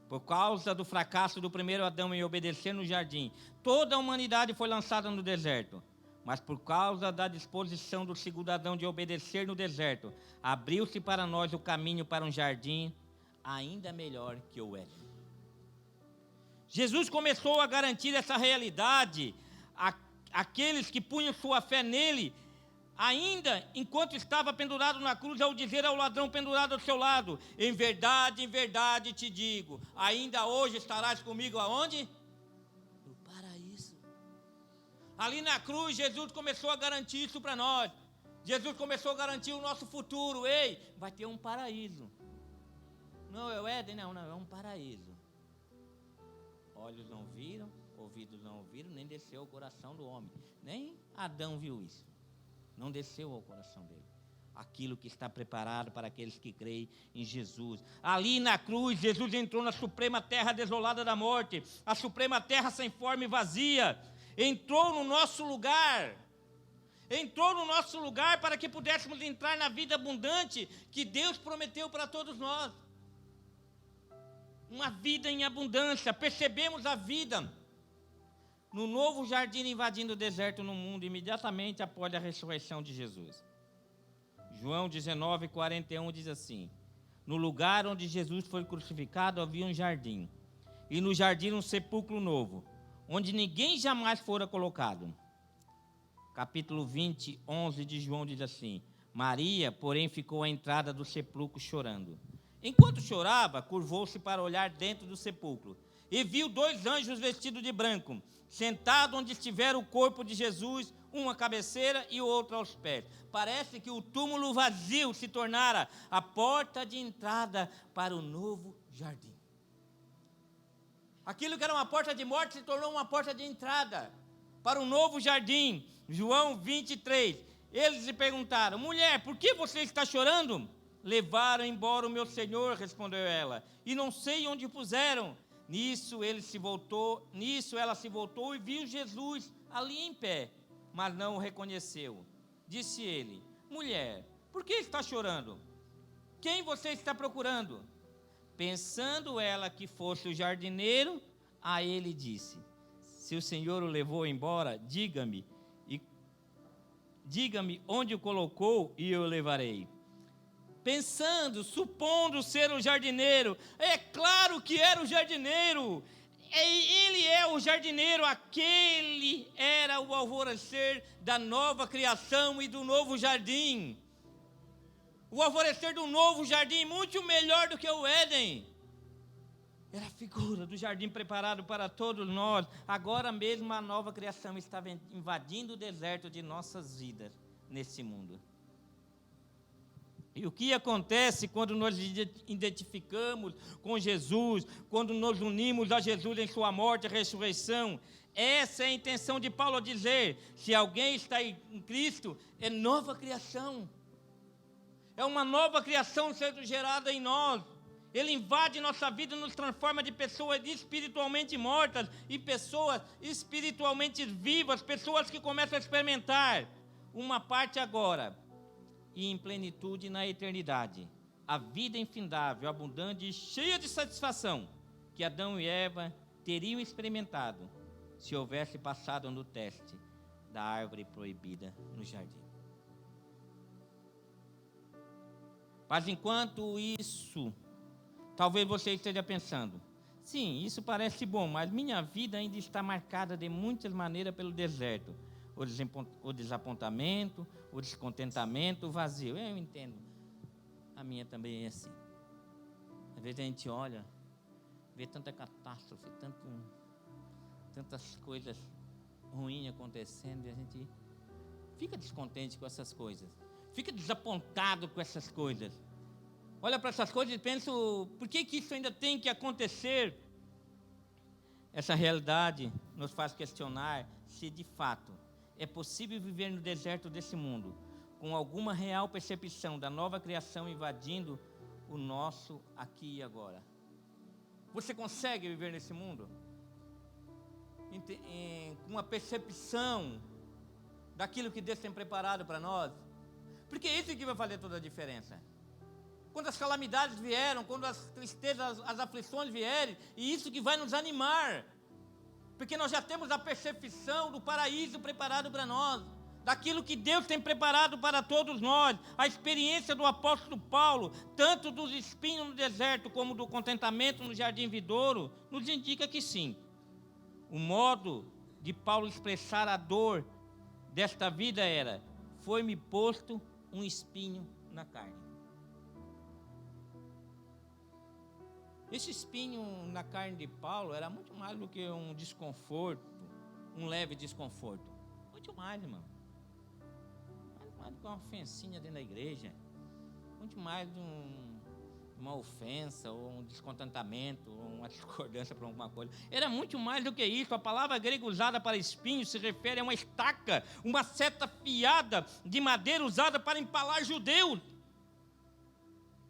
Por causa do fracasso do primeiro Adão em obedecer no jardim, toda a humanidade foi lançada no deserto. Mas por causa da disposição do segundo Adão de obedecer no deserto, abriu-se para nós o caminho para um jardim ainda melhor que o Éden. Jesus começou a garantir essa realidade àqueles que punham sua fé nele, ainda enquanto estava pendurado na cruz, ao dizer ao ladrão pendurado ao seu lado: em verdade te digo, ainda hoje estarás comigo aonde? No paraíso. Ali na cruz, Jesus começou a garantir isso para nós. Jesus começou a garantir o nosso futuro. Ei, vai ter um paraíso. Não é o Éden, não, é um paraíso. Olhos não viram, ouvidos não ouviram, nem desceu ao coração do homem. Nem Adão viu isso. Não desceu ao coração dele. aquilo que está preparado para aqueles que creem em Jesus. Ali na cruz, Jesus entrou na suprema terra desolada da morte, a suprema terra sem forma e vazia, entrou no nosso lugar para que pudéssemos entrar na vida abundante que Deus prometeu para todos nós. Uma vida em abundância. Percebemos a vida no novo jardim invadindo o deserto no mundo imediatamente após a ressurreição de Jesus. João 19:41 diz assim: no lugar onde Jesus foi crucificado havia um jardim, e no jardim um sepulcro novo, onde ninguém jamais fora colocado. Capítulo 20, 11 de João diz assim: Maria, porém, ficou à entrada do sepulcro chorando. Enquanto chorava, curvou-se para olhar dentro do sepulcro, e viu 2 anjos vestidos de branco, sentados onde estivera o corpo de Jesus, uma à cabeceira e o outro aos pés. Parece que o túmulo vazio se tornara a porta de entrada para o novo jardim. Aquilo que era uma porta de morte se tornou uma porta de entrada para um novo jardim. João 23. Eles lhe perguntaram: mulher, por que você está chorando? Levaram embora o meu Senhor, respondeu ela, e não sei onde o puseram. Nisso ela se voltou e viu Jesus ali em pé, mas não o reconheceu. Disse ele: mulher, por que está chorando? Quem você está procurando? Pensando ela que fosse o jardineiro, a ele disse: se o Senhor o levou embora, diga-me onde o colocou e eu o levarei. Pensando, supondo ser o jardineiro, é claro que era o jardineiro, ele é o jardineiro, aquele era o alvorecer da nova criação e do novo jardim. O alvorecer do novo jardim, muito melhor do que o Éden. Era a figura do jardim preparado para todos nós. Agora mesmo a nova criação estava invadindo o deserto de nossas vidas nesse mundo. E o que acontece quando nós identificamos com Jesus, quando nos unimos a Jesus em sua morte e ressurreição? Essa é a intenção de Paulo dizer: se alguém está em Cristo, é nova criação. É uma nova criação sendo gerada em nós. Ele invade nossa vida e nos transforma de pessoas espiritualmente mortas e pessoas espiritualmente vivas, pessoas que começam a experimentar uma parte agora e em plenitude na eternidade. A vida infindável, abundante e cheia de satisfação que Adão e Eva teriam experimentado se houvesse passado no teste da árvore proibida no jardim. Mas enquanto isso, talvez você esteja pensando: sim, isso parece bom, mas minha vida ainda está marcada de muitas maneiras pelo deserto. O desapontamento, o descontentamento, o vazio. Eu entendo. A minha também é assim. Às vezes a gente olha, vê tanta catástrofe, tantas coisas ruins acontecendo, e a gente fica descontente com essas coisas. Fica desapontado com essas coisas. Olha para essas coisas e pensa: por que isso ainda tem que acontecer? Essa realidade nos faz questionar se de fato é possível viver no deserto desse mundo, com alguma real percepção da nova criação invadindo o nosso aqui e agora. Você consegue viver nesse mundo? Com uma percepção daquilo que Deus tem preparado para nós? Porque é isso que vai fazer toda a diferença. Quando as calamidades vieram, quando as tristezas, as aflições vierem, e isso que vai nos animar, porque nós já temos a percepção do paraíso preparado para nós, daquilo que Deus tem preparado para todos nós. A experiência do apóstolo Paulo, tanto dos espinhos no deserto como do contentamento no jardim vidouro, nos indica que sim, o modo de Paulo expressar a dor desta vida era: foi-me posto um espinho na carne. Esse espinho na carne de Paulo era muito mais do que um desconforto, um leve desconforto. Muito mais, irmão. Muito mais do que uma ofensinha dentro da igreja. Muito mais uma ofensa, ou um descontentamento, ou uma discordância por alguma coisa. Era muito mais do que isso. A palavra grega usada para espinho se refere a uma estaca, uma seta afiada de madeira usada para empalar judeus.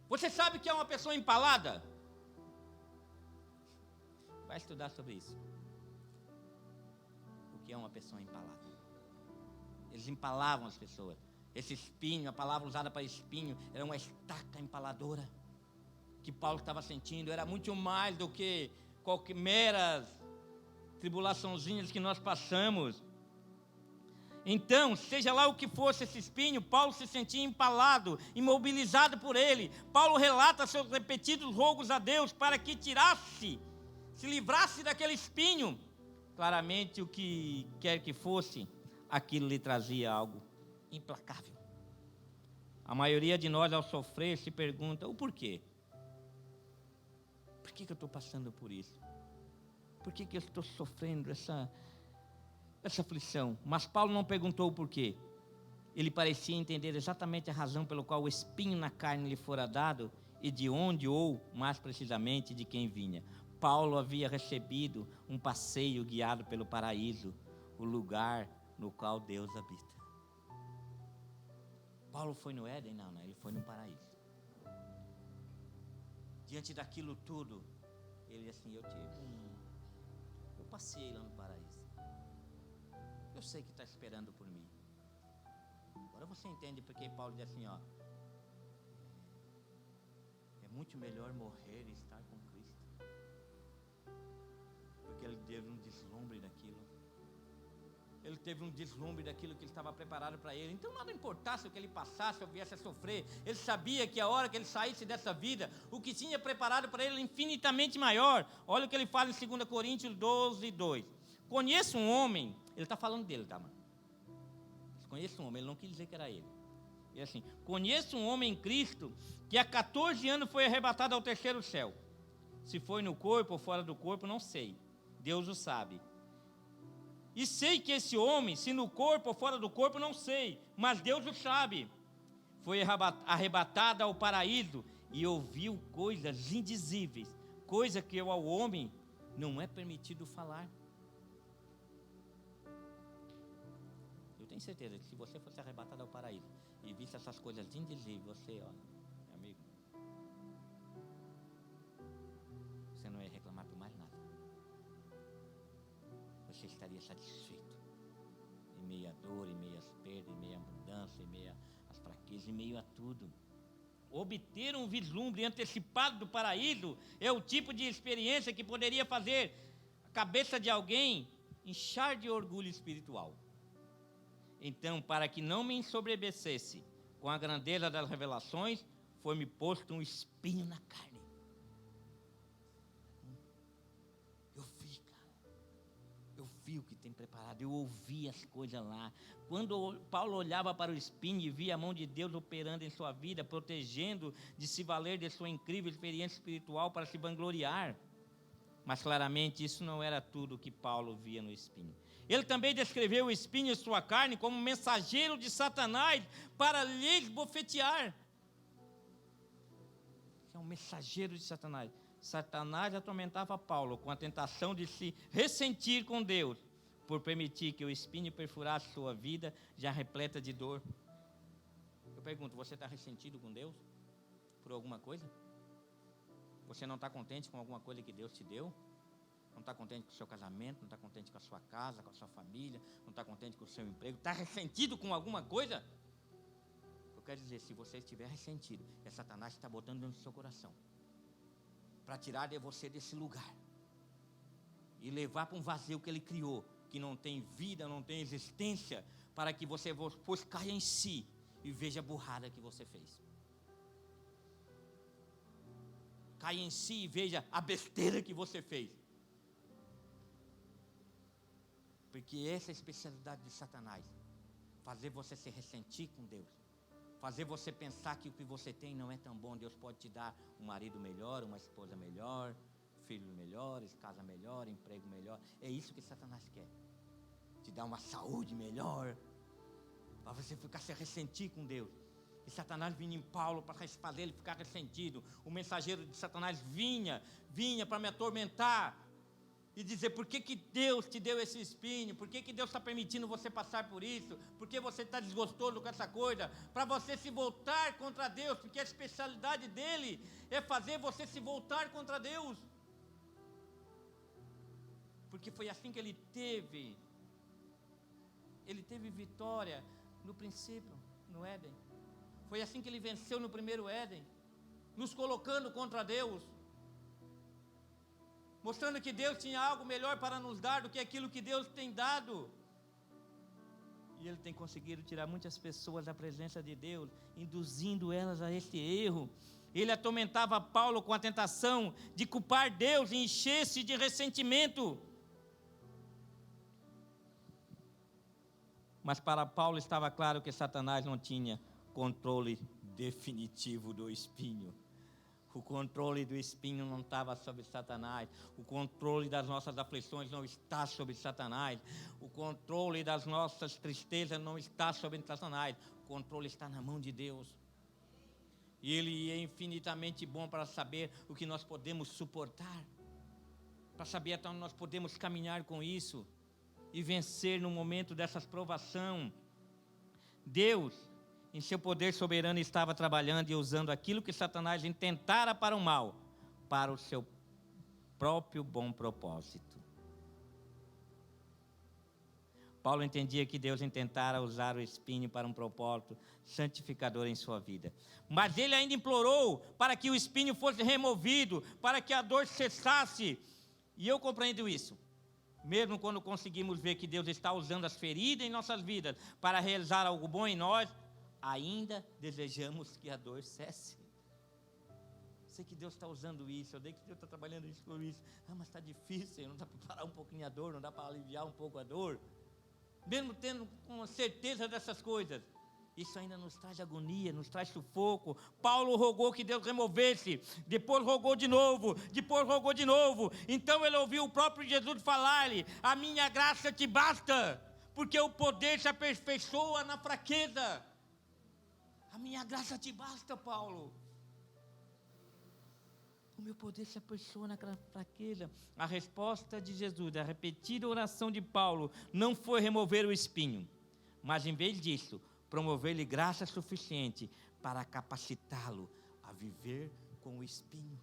Você sabe o que é uma pessoa empalada? Vai estudar sobre isso. O que é uma pessoa empalada? Eles empalavam as pessoas. Esse espinho, a palavra usada para espinho, era uma estaca empaladora que Paulo estava sentindo. Era muito mais do que qualquer meras tribulaçãozinhas que nós passamos. Então, seja lá o que fosse esse espinho, Paulo se sentia empalado, imobilizado por ele. Paulo relata seus repetidos rogos a Deus para que tirasse, se livrasse daquele espinho. Claramente, o que quer que fosse, aquilo lhe trazia algo implacável. A maioria de nós, ao sofrer, se pergunta: o porquê? Por que eu estou passando por isso? Por que eu estou sofrendo essa aflição? Mas Paulo não perguntou o porquê. Ele parecia entender exatamente a razão pelo qual o espinho na carne lhe fora dado e de onde, ou mais precisamente, de quem vinha. Paulo havia recebido um passeio guiado pelo paraíso, o lugar no qual Deus habita. Paulo foi no Éden? Não, ele foi no paraíso. Diante daquilo tudo, ele assim, eu passei lá no paraíso. Eu sei que está esperando por mim. Agora você entende porque Paulo diz assim, é muito melhor morrer e estar com Cristo. Porque ele teve um deslumbre daquilo. Ele teve um deslumbre daquilo que ele estava preparado para ele. Então nada importasse o que ele passasse ou viesse a sofrer. Ele sabia que a hora que ele saísse dessa vida, o que tinha preparado para ele era infinitamente maior. Olha o que ele fala em 2 Coríntios 12, 2. Conheço um homem, ele está falando dele, tá, mano? Conheço um homem, ele não quis dizer que era ele. E assim, conheço um homem em Cristo que há 14 anos foi arrebatado ao terceiro céu. Se foi no corpo ou fora do corpo, não sei. Deus o sabe. E sei que esse homem, se no corpo ou fora do corpo, não sei, mas Deus o sabe. Foi arrebatado ao paraíso e ouviu coisas indizíveis, coisa que ao homem não é permitido falar. Eu tenho certeza que se você fosse arrebatado ao paraíso e visse essas coisas indizíveis, você, meu amigo, você não ia reclamar por mais nada. Você estaria satisfeito em meio à dor, em meio às perdas, em meio à mudança, em meio às fraquezas, em meio a tudo. Obter um vislumbre antecipado do paraíso é o tipo de experiência que poderia fazer a cabeça de alguém inchar de orgulho espiritual. Então, para que não me ensoberbecesse com a grandeza das revelações, foi-me posto um espinho na carne. Eu vi o que tem preparado, eu ouvi as coisas lá. Quando Paulo olhava para o espinho e via a mão de Deus operando em sua vida, protegendo de se valer de sua incrível experiência espiritual para se vangloriar. Mas claramente isso não era tudo o que Paulo via no espinho. Ele também descreveu o espinho em sua carne como mensageiro de Satanás para lhe esbofetear. É um mensageiro de Satanás. Satanás atormentava Paulo com a tentação de se ressentir com Deus por permitir que o espinho perfurasse sua vida já repleta de dor. Eu pergunto, você está ressentido com Deus por alguma coisa? Você não está contente com alguma coisa que Deus te deu? Não está contente com o seu casamento, não está contente com a sua casa, com a sua família, não está contente com o seu emprego, está ressentido com alguma coisa? Eu quero dizer, se você estiver ressentido, é Satanás que está botando dentro do seu coração para tirar de você desse lugar e levar para um vazio que ele criou, que não tem vida, não tem existência, para que você depois caia em si e veja a burrada que você fez. Caia em si e veja a besteira que você fez. Porque essa é a especialidade de Satanás, fazer você se ressentir com Deus, fazer você pensar que o que você tem não é tão bom. Deus pode te dar um marido melhor, uma esposa melhor, filhos melhores, casa melhor, emprego melhor. É isso que Satanás quer, te dar uma saúde melhor, para você ficar se ressentir com Deus. E Satanás vinha em Paulo para fazer ele ficar ressentido. O mensageiro de Satanás vinha para me atormentar e dizer: por que Deus te deu esse espinho? Por que Deus está permitindo você passar por isso? Por que você está desgostoso com essa coisa? Para você se voltar contra Deus, porque a especialidade dele é fazer você se voltar contra Deus. Porque foi assim que ele teve vitória no princípio, no Éden. Foi assim que ele venceu no primeiro Éden, nos colocando contra Deus, mostrando que Deus tinha algo melhor para nos dar do que aquilo que Deus tem dado. E ele tem conseguido tirar muitas pessoas da presença de Deus, induzindo elas a este erro. Ele atormentava Paulo com a tentação de culpar Deus e encher-se de ressentimento. Mas para Paulo estava claro que Satanás não tinha controle definitivo do espinho. O controle do espinho não estava sobre Satanás. O controle das nossas aflições não está sobre Satanás. O controle das nossas tristezas não está sobre Satanás. O controle está na mão de Deus. E Ele é infinitamente bom para saber o que nós podemos suportar, para saber até onde nós podemos caminhar com isso e vencer no momento dessas provação. Deus, em seu poder soberano, estava trabalhando e usando aquilo que Satanás intentara para o mal, para o seu próprio bom propósito. Paulo entendia que Deus intentara usar o espinho para um propósito santificador em sua vida. Mas ele ainda implorou para que o espinho fosse removido, para que a dor cessasse. E eu compreendo isso. Mesmo quando conseguimos ver que Deus está usando as feridas em nossas vidas para realizar algo bom em nós, ainda desejamos que a dor cesse. Sei que Deus está usando isso, eu sei que Deus está trabalhando isso por isso. Mas está difícil, não dá para parar um pouquinho a dor, não dá para aliviar um pouco a dor. Mesmo tendo uma certeza dessas coisas, isso ainda nos traz agonia, nos traz sufoco. Paulo rogou que Deus removesse, depois rogou de novo, então ele ouviu o próprio Jesus falar-lhe: a minha graça te basta, porque o poder se aperfeiçoa na fraqueza. A minha graça te basta, Paulo. O meu poder se aperfeiçoa na fraqueza. A resposta de Jesus, a repetida oração de Paulo, não foi remover o espinho, mas em vez disso, promover-lhe graça suficiente para capacitá-lo a viver com o espinho.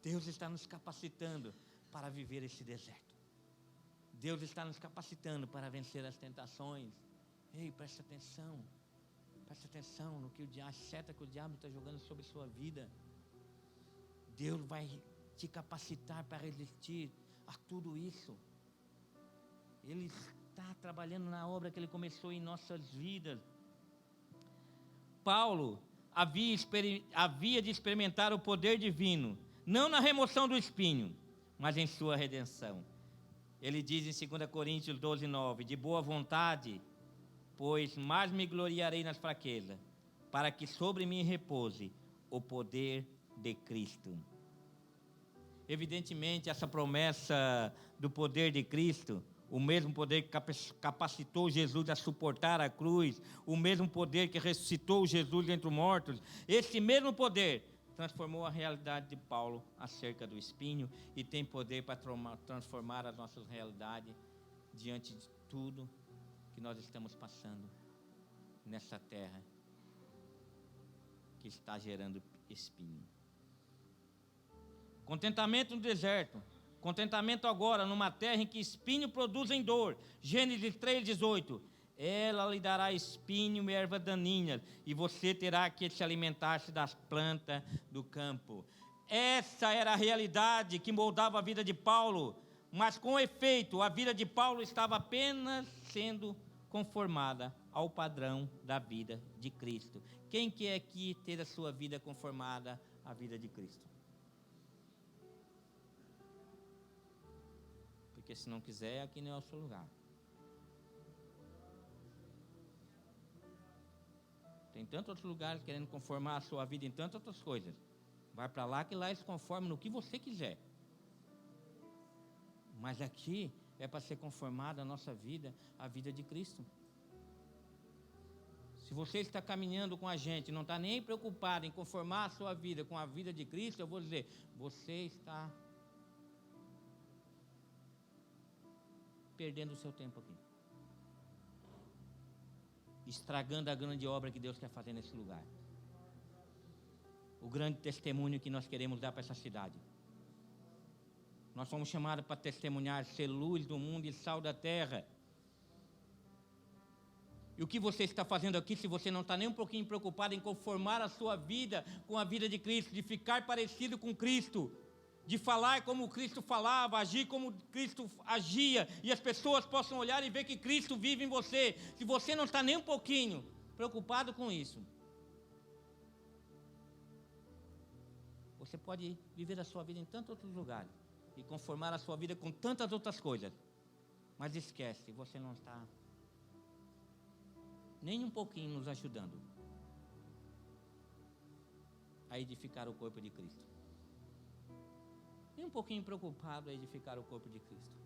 Deus está nos capacitando para viver esse deserto. Deus está nos capacitando para vencer as tentações. Ei, presta atenção no que a seta que o diabo está jogando sobre a sua vida. Deus vai te capacitar para resistir a tudo isso. Ele está trabalhando na obra que Ele começou em nossas vidas. Paulo havia de experimentar o poder divino, não na remoção do espinho, mas em sua redenção. Ele diz em 2 Coríntios 12:9, de boa vontade, pois mais me gloriarei nas fraquezas, para que sobre mim repouse o poder de Cristo. Evidentemente, essa promessa do poder de Cristo, o mesmo poder que capacitou Jesus a suportar a cruz, o mesmo poder que ressuscitou Jesus dentre os mortos, esse mesmo poder transformou a realidade de Paulo acerca do espinho e tem poder para transformar as nossas realidades diante de tudo que nós estamos passando nessa terra que está gerando espinho. Contentamento no deserto. Contentamento agora numa terra em que espinho produzem dor. Gênesis 3:18. Ela lhe dará espinho e erva daninha, e você terá que se alimentar-se das plantas do campo. Essa era a realidade que moldava a vida de Paulo, mas com efeito, a vida de Paulo estava apenas sendo conformada ao padrão da vida de Cristo. Quem quer aqui ter a sua vida conformada à vida de Cristo? Porque se não quiser, aqui não é o seu lugar. Tem tantos outros lugares querendo conformar a sua vida em tantas outras coisas. Vai para lá que lá eles conformam no que você quiser. Mas aqui é para ser conformada a nossa vida à vida de Cristo. Se você está caminhando com a gente, não está nem preocupado em conformar a sua vida com a vida de Cristo, eu vou dizer, você está perdendo o seu tempo aqui. Estragando a grande obra que Deus quer fazer nesse lugar. O grande testemunho que nós queremos dar para essa cidade. Nós fomos chamados para testemunhar, ser luz do mundo e sal da terra. E o que você está fazendo aqui, se você não está nem um pouquinho preocupado em conformar a sua vida com a vida de Cristo, de ficar parecido com Cristo, de falar como Cristo falava, agir como Cristo agia, e as pessoas possam olhar e ver que Cristo vive em você. Se você não está nem um pouquinho preocupado com isso, você pode viver a sua vida em tantos outros lugares e conformar a sua vida com tantas outras coisas, mas esquece, você não está nem um pouquinho nos ajudando a edificar o corpo de Cristo. Nem um pouquinho preocupado a edificar o corpo de Cristo.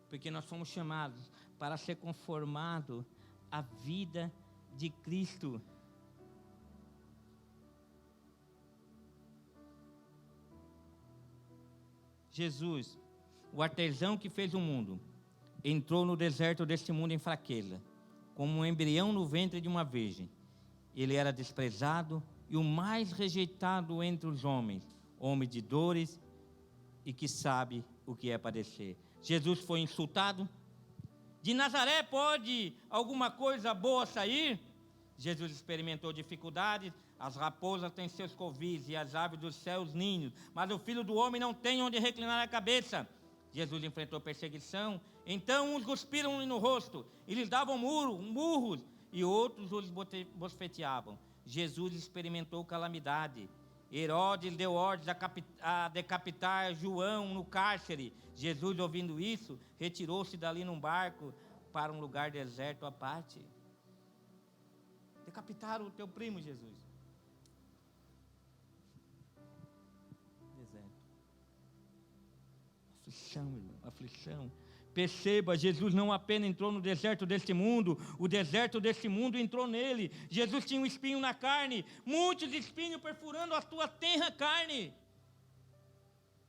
Porque nós fomos chamados para ser conformado à vida de Cristo. Jesus, o artesão que fez o mundo, entrou no deserto deste mundo em fraqueza, como um embrião no ventre de uma virgem. Ele era desprezado e o mais rejeitado entre os homens, homem de dores e que sabe o que é padecer. Jesus foi insultado. De Nazaré pode alguma coisa boa sair? Jesus experimentou dificuldades. As raposas têm seus covis e as aves dos céus ninhos, mas o Filho do Homem não tem onde reclinar a cabeça. Jesus enfrentou perseguição. Então uns cuspiram-lhe no rosto e lhes davam murros, e outros os bofeteavam. Jesus experimentou calamidade. Herodes deu ordens a decapitar João no cárcere. Jesus, ouvindo isso, retirou-se dali num barco para um lugar deserto à parte. Decapitaram o teu primo, Jesus. Deserto. Aflição, irmão, aflição. Perceba, Jesus não apenas entrou no deserto deste mundo, o deserto deste mundo entrou nele. Jesus tinha um espinho na carne, muitos espinhos perfurando a tua tenra carne.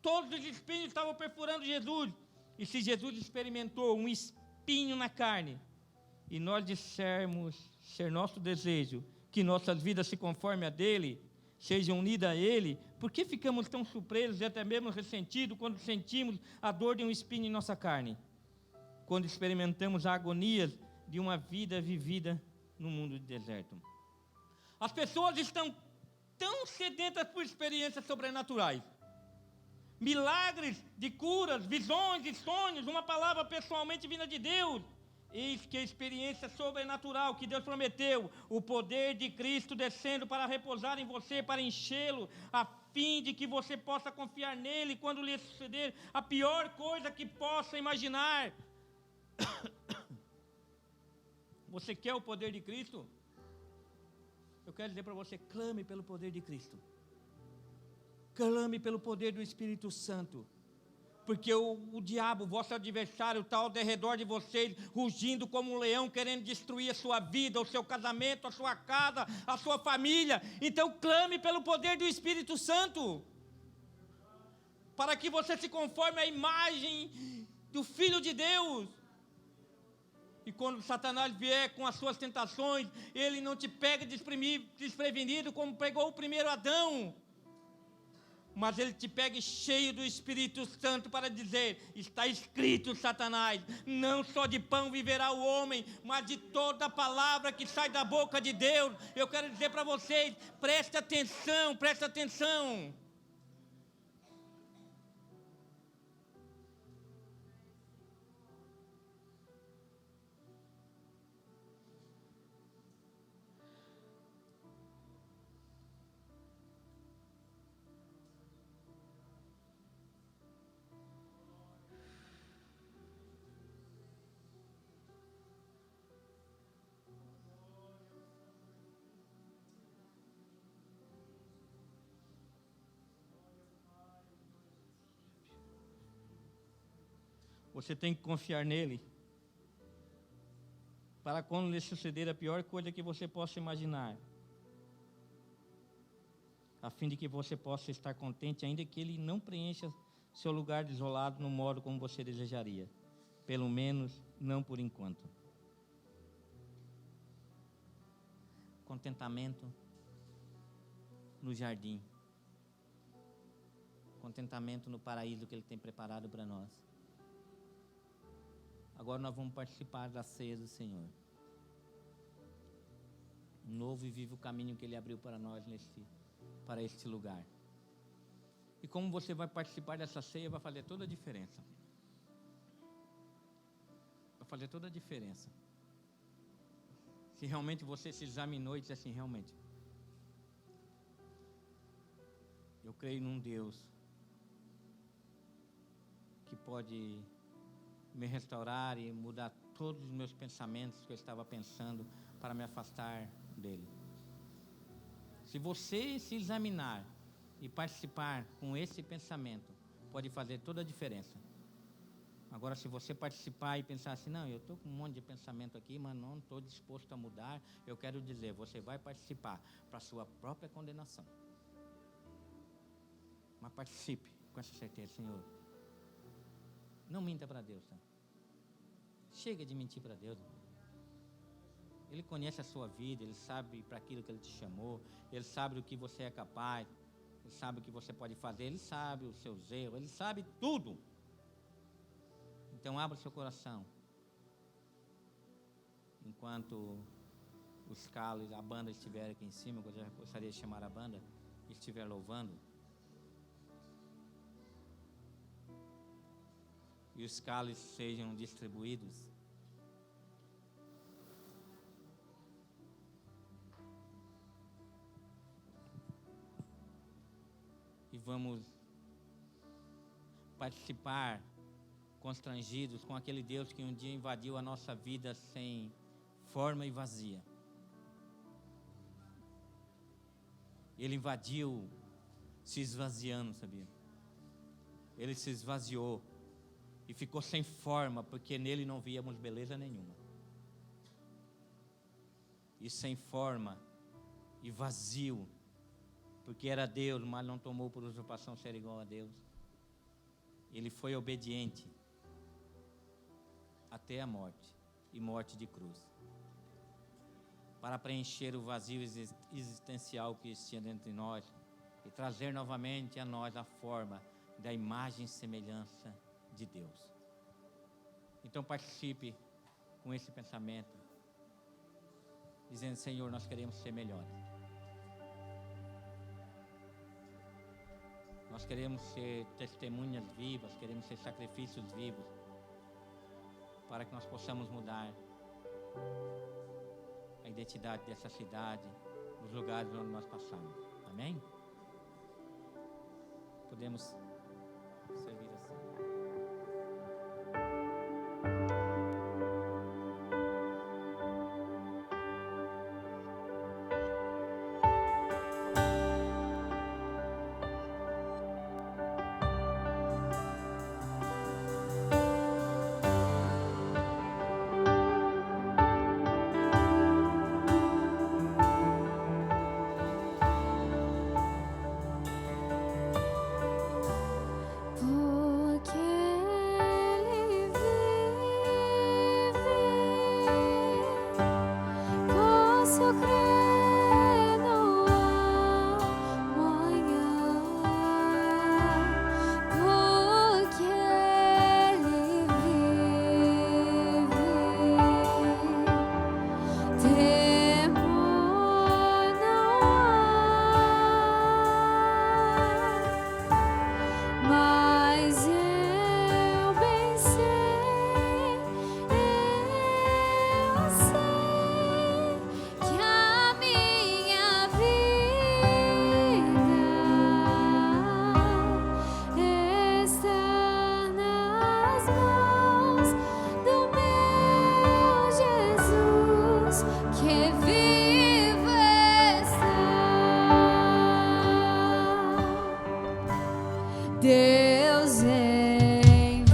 Todos os espinhos estavam perfurando Jesus. E se Jesus experimentou um espinho na carne, e nós dissermos ser nosso desejo que nossas vidas se conformem a dele, sejam unidas a ele, por que ficamos tão surpresos e até mesmo ressentidos quando sentimos a dor de um espinho em nossa carne? Quando experimentamos a agonia de uma vida vivida no mundo de deserto. As pessoas estão tão sedentas por experiências sobrenaturais. Milagres de curas, visões e sonhos, uma palavra pessoalmente vinda de Deus. Eis que a experiência sobrenatural que Deus prometeu, o poder de Cristo descendo para repousar em você, para enchê-lo, a fim de que você possa confiar nele quando lhe suceder a pior coisa que possa imaginar. Você quer o poder de Cristo? Eu quero dizer para você, clame pelo poder de Cristo. Clame pelo poder do Espírito Santo. Porque o diabo, vosso adversário, está ao derredor de vocês, rugindo como um leão, querendo destruir a sua vida, o seu casamento, a sua casa, a sua família. Então clame pelo poder do Espírito Santo. Para que você se conforme à imagem do Filho de Deus. E quando Satanás vier com as suas tentações, ele não te pega desprevenido como pegou o primeiro Adão. Mas ele te pega cheio do Espírito Santo para dizer, está escrito, Satanás, não só de pão viverá o homem, mas de toda palavra que sai da boca de Deus. Eu quero dizer para vocês, preste atenção, preste atenção. Você tem que confiar nele. para quando lhe suceder a pior coisa que você possa imaginar, a fim de que você possa estar contente, ainda que ele não preencha seu lugar isolado no modo como você desejaria, pelo menos não por enquanto. Contentamento no jardim, contentamento no paraíso que ele tem preparado para nós. Agora nós vamos participar da ceia do Senhor. Um novo e vivo caminho que ele abriu para nós para este lugar. E como você vai participar dessa ceia, vai fazer toda a diferença. Vai fazer toda a diferença. Se realmente você se examinou e disse assim, realmente, eu creio num Deus que pode me restaurar e mudar todos os meus pensamentos que eu estava pensando para me afastar dele. Se você se examinar e participar com esse pensamento, pode fazer toda a diferença. Agora, se você participar e pensar assim, não, eu estou com um monte de pensamento aqui, mas não estou disposto a mudar, eu quero dizer, você vai participar para a sua própria condenação. Mas participe com essa certeza, Senhor. Não minta para Deus, tá? Chega de mentir para Deus. Ele conhece a sua vida, Ele sabe para aquilo que Ele te chamou, Ele sabe do que você é capaz, Ele sabe o que você pode fazer, Ele sabe os seus erros, Ele sabe tudo. Então abra o seu coração. Enquanto os calos, a banda estiver aqui em cima, eu já gostaria de chamar a banda, e estiver louvando. E os cálices sejam distribuídos. E vamos participar constrangidos com aquele Deus que um dia invadiu a nossa vida sem forma e vazia. Ele invadiu se esvaziando, sabia? Ele se esvaziou e ficou sem forma, porque nele não víamos beleza nenhuma. E sem forma e vazio, porque era Deus, mas não tomou por usurpação ser igual a Deus. Ele foi obediente até a morte, e morte de cruz, para preencher o vazio existencial que existia dentro de nós e trazer novamente a nós a forma da imagem e semelhança de Deus. Então participe com esse pensamento, dizendo, Senhor, nós queremos ser melhores. Nós queremos ser testemunhas vivas, queremos ser sacrifícios vivos, para que nós possamos mudar a identidade dessa cidade, nos lugares onde nós passamos. Amém? Podemos servir assim. Deus enviou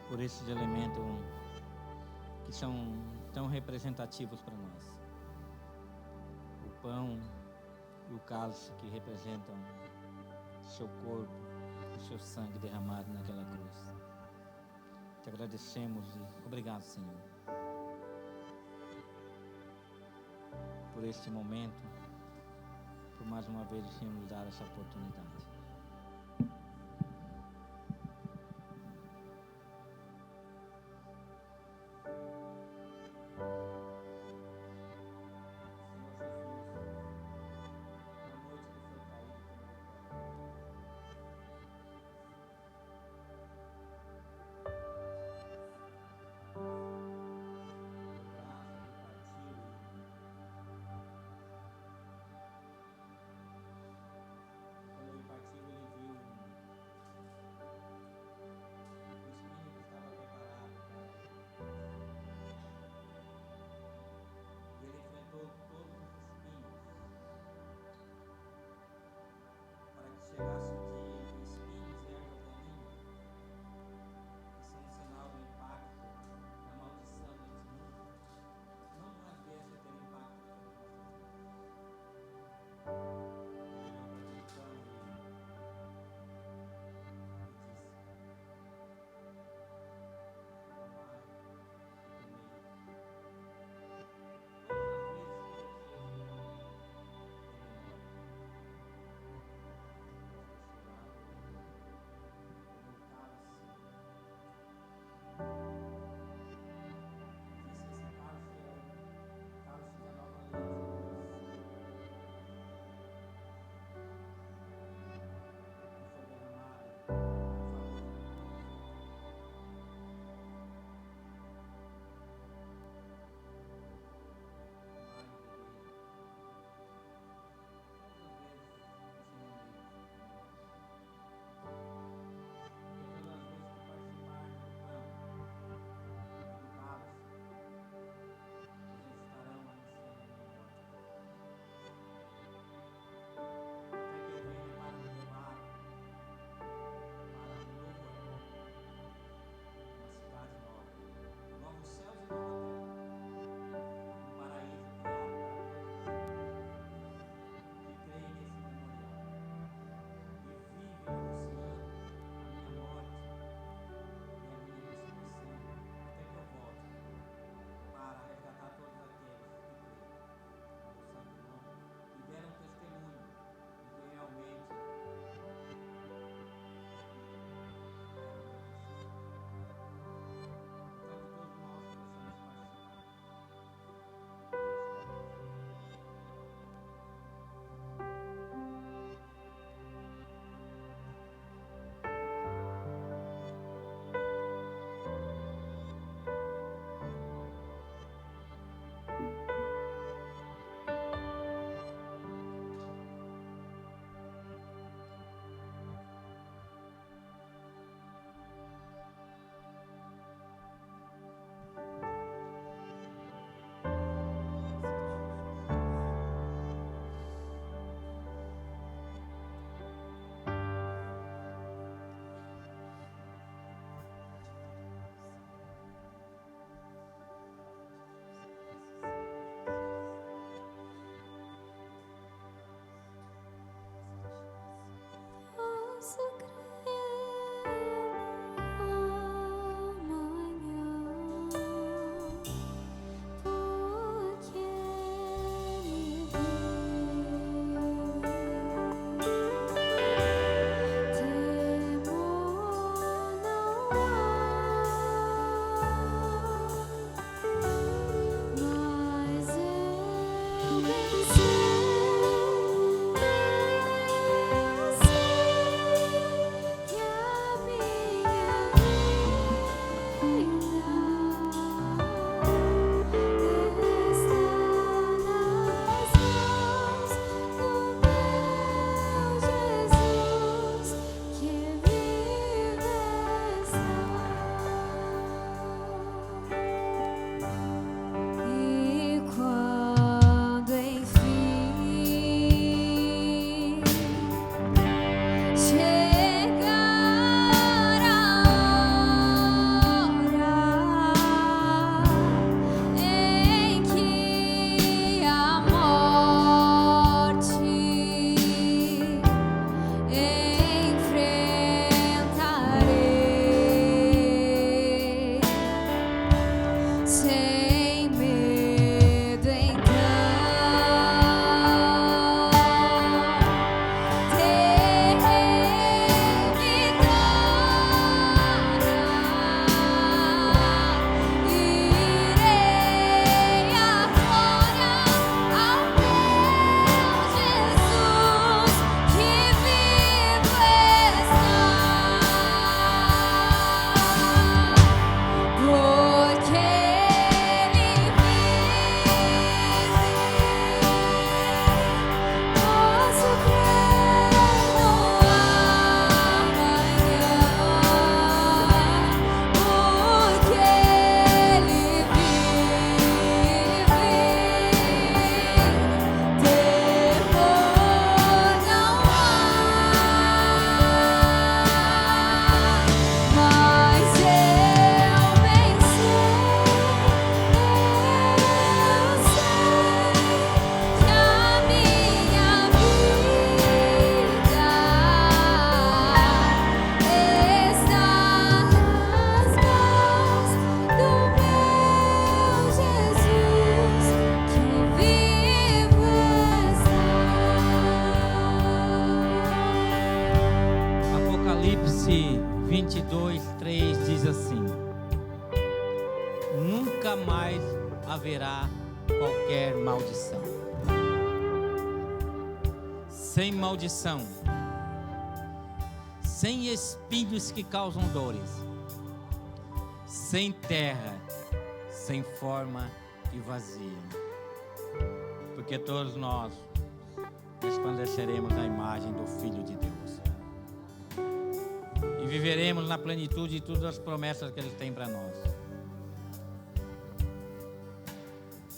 por esses elementos que são tão representativos para nós. O pão e o cálice que representam o seu corpo, o seu sangue derramado naquela cruz. Te agradecemos e obrigado, Senhor, por este momento, por mais uma vez o Senhor nos dar essa oportunidade. Apocalipse 22:3 diz assim: nunca mais haverá qualquer maldição. Sem maldição, sem espinhos que causam dores, sem terra, sem forma e vazia. Porque todos nós resplandeceremos a imagem do Filho de Deus. E viveremos na plenitude de todas as promessas que Ele tem para nós.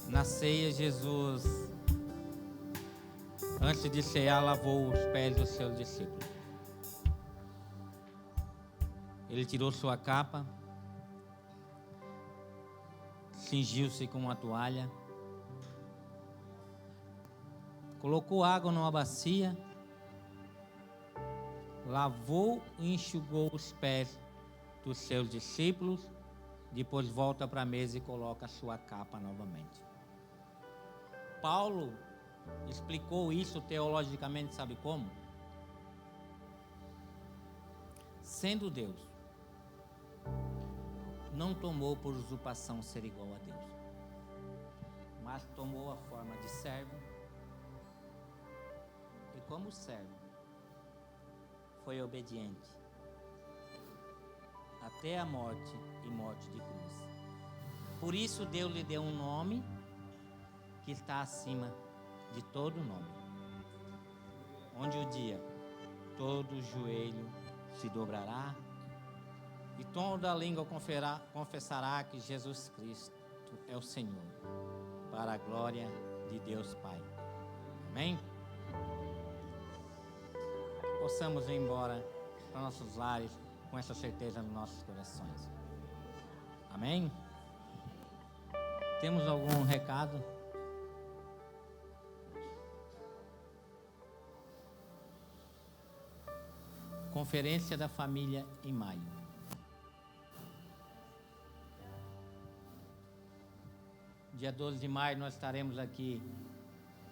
Na ceia, Jesus, antes de cear, lavou os pés dos seus discípulos. Ele tirou sua capa, cingiu-se com uma toalha, colocou água numa bacia, lavou e enxugou os pés dos seus discípulos, depois volta para a mesa e coloca a sua capa novamente. Paulo explicou isso teologicamente, sabe como? Sendo Deus, não tomou por usurpação ser igual a Deus, mas tomou a forma de servo, e como servo, foi obediente até a morte e morte de cruz. Por isso Deus lhe deu um nome que está acima de todo nome, onde o dia todo joelho se dobrará e toda língua confessará que Jesus Cristo é o Senhor, para a glória de Deus Pai. Amém? Possamos ir embora para nossos lares com essa certeza nos nossos corações. Amém? Temos algum recado? Conferência da Família em maio. Dia 12 de maio nós estaremos aqui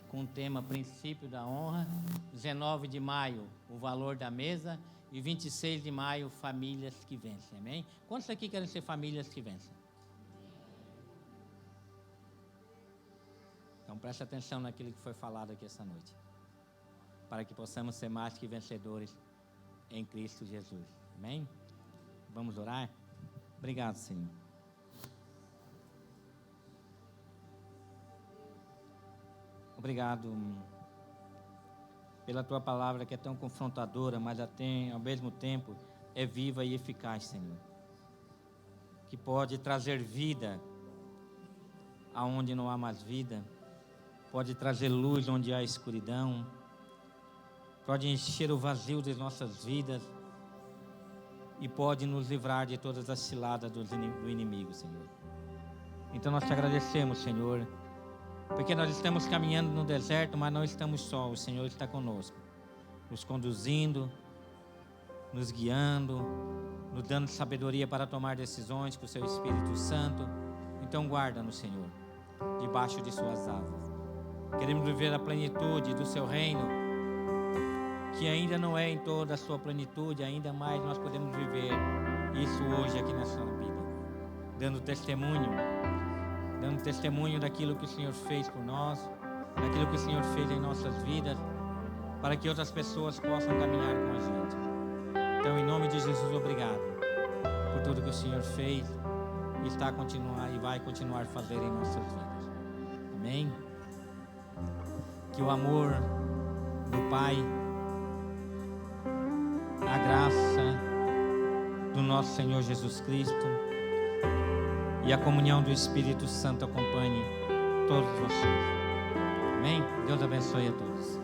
com o tema Princípio da Honra. 19 de maio, o valor da mesa. E 26 de maio, famílias que vencem. Amém? Quantos aqui querem ser famílias que vencem? Então preste atenção naquilo que foi falado aqui essa noite, para que possamos ser mais que vencedores em Cristo Jesus. Amém? Vamos orar? Obrigado, Senhor. Obrigado pela Tua palavra que é tão confrontadora, mas ao mesmo tempo é viva e eficaz, Senhor. Que pode trazer vida aonde não há mais vida, pode trazer luz onde há escuridão, pode encher o vazio das nossas vidas e pode nos livrar de todas as ciladas do inimigo, Senhor. Então nós te agradecemos, Senhor, porque nós estamos caminhando no deserto, mas não estamos só. O Senhor está conosco, nos conduzindo, nos guiando, nos dando sabedoria para tomar decisões com o Seu Espírito Santo. Então guarda-nos, Senhor, debaixo de Suas asas. Queremos viver a plenitude do Seu reino, que ainda não é em toda a sua plenitude, ainda mais nós podemos viver isso hoje aqui na sua vida, dando testemunho daquilo que o Senhor fez por nós, daquilo que o Senhor fez em nossas vidas, para que outras pessoas possam caminhar com a gente. Então, em nome de Jesus, obrigado por tudo que o Senhor fez e está a continuar e vai continuar a fazer em nossas vidas. Amém? Que o amor do Pai, a graça do nosso Senhor Jesus Cristo e a comunhão do Espírito Santo acompanhe todos vocês. Amém? Deus abençoe a todos.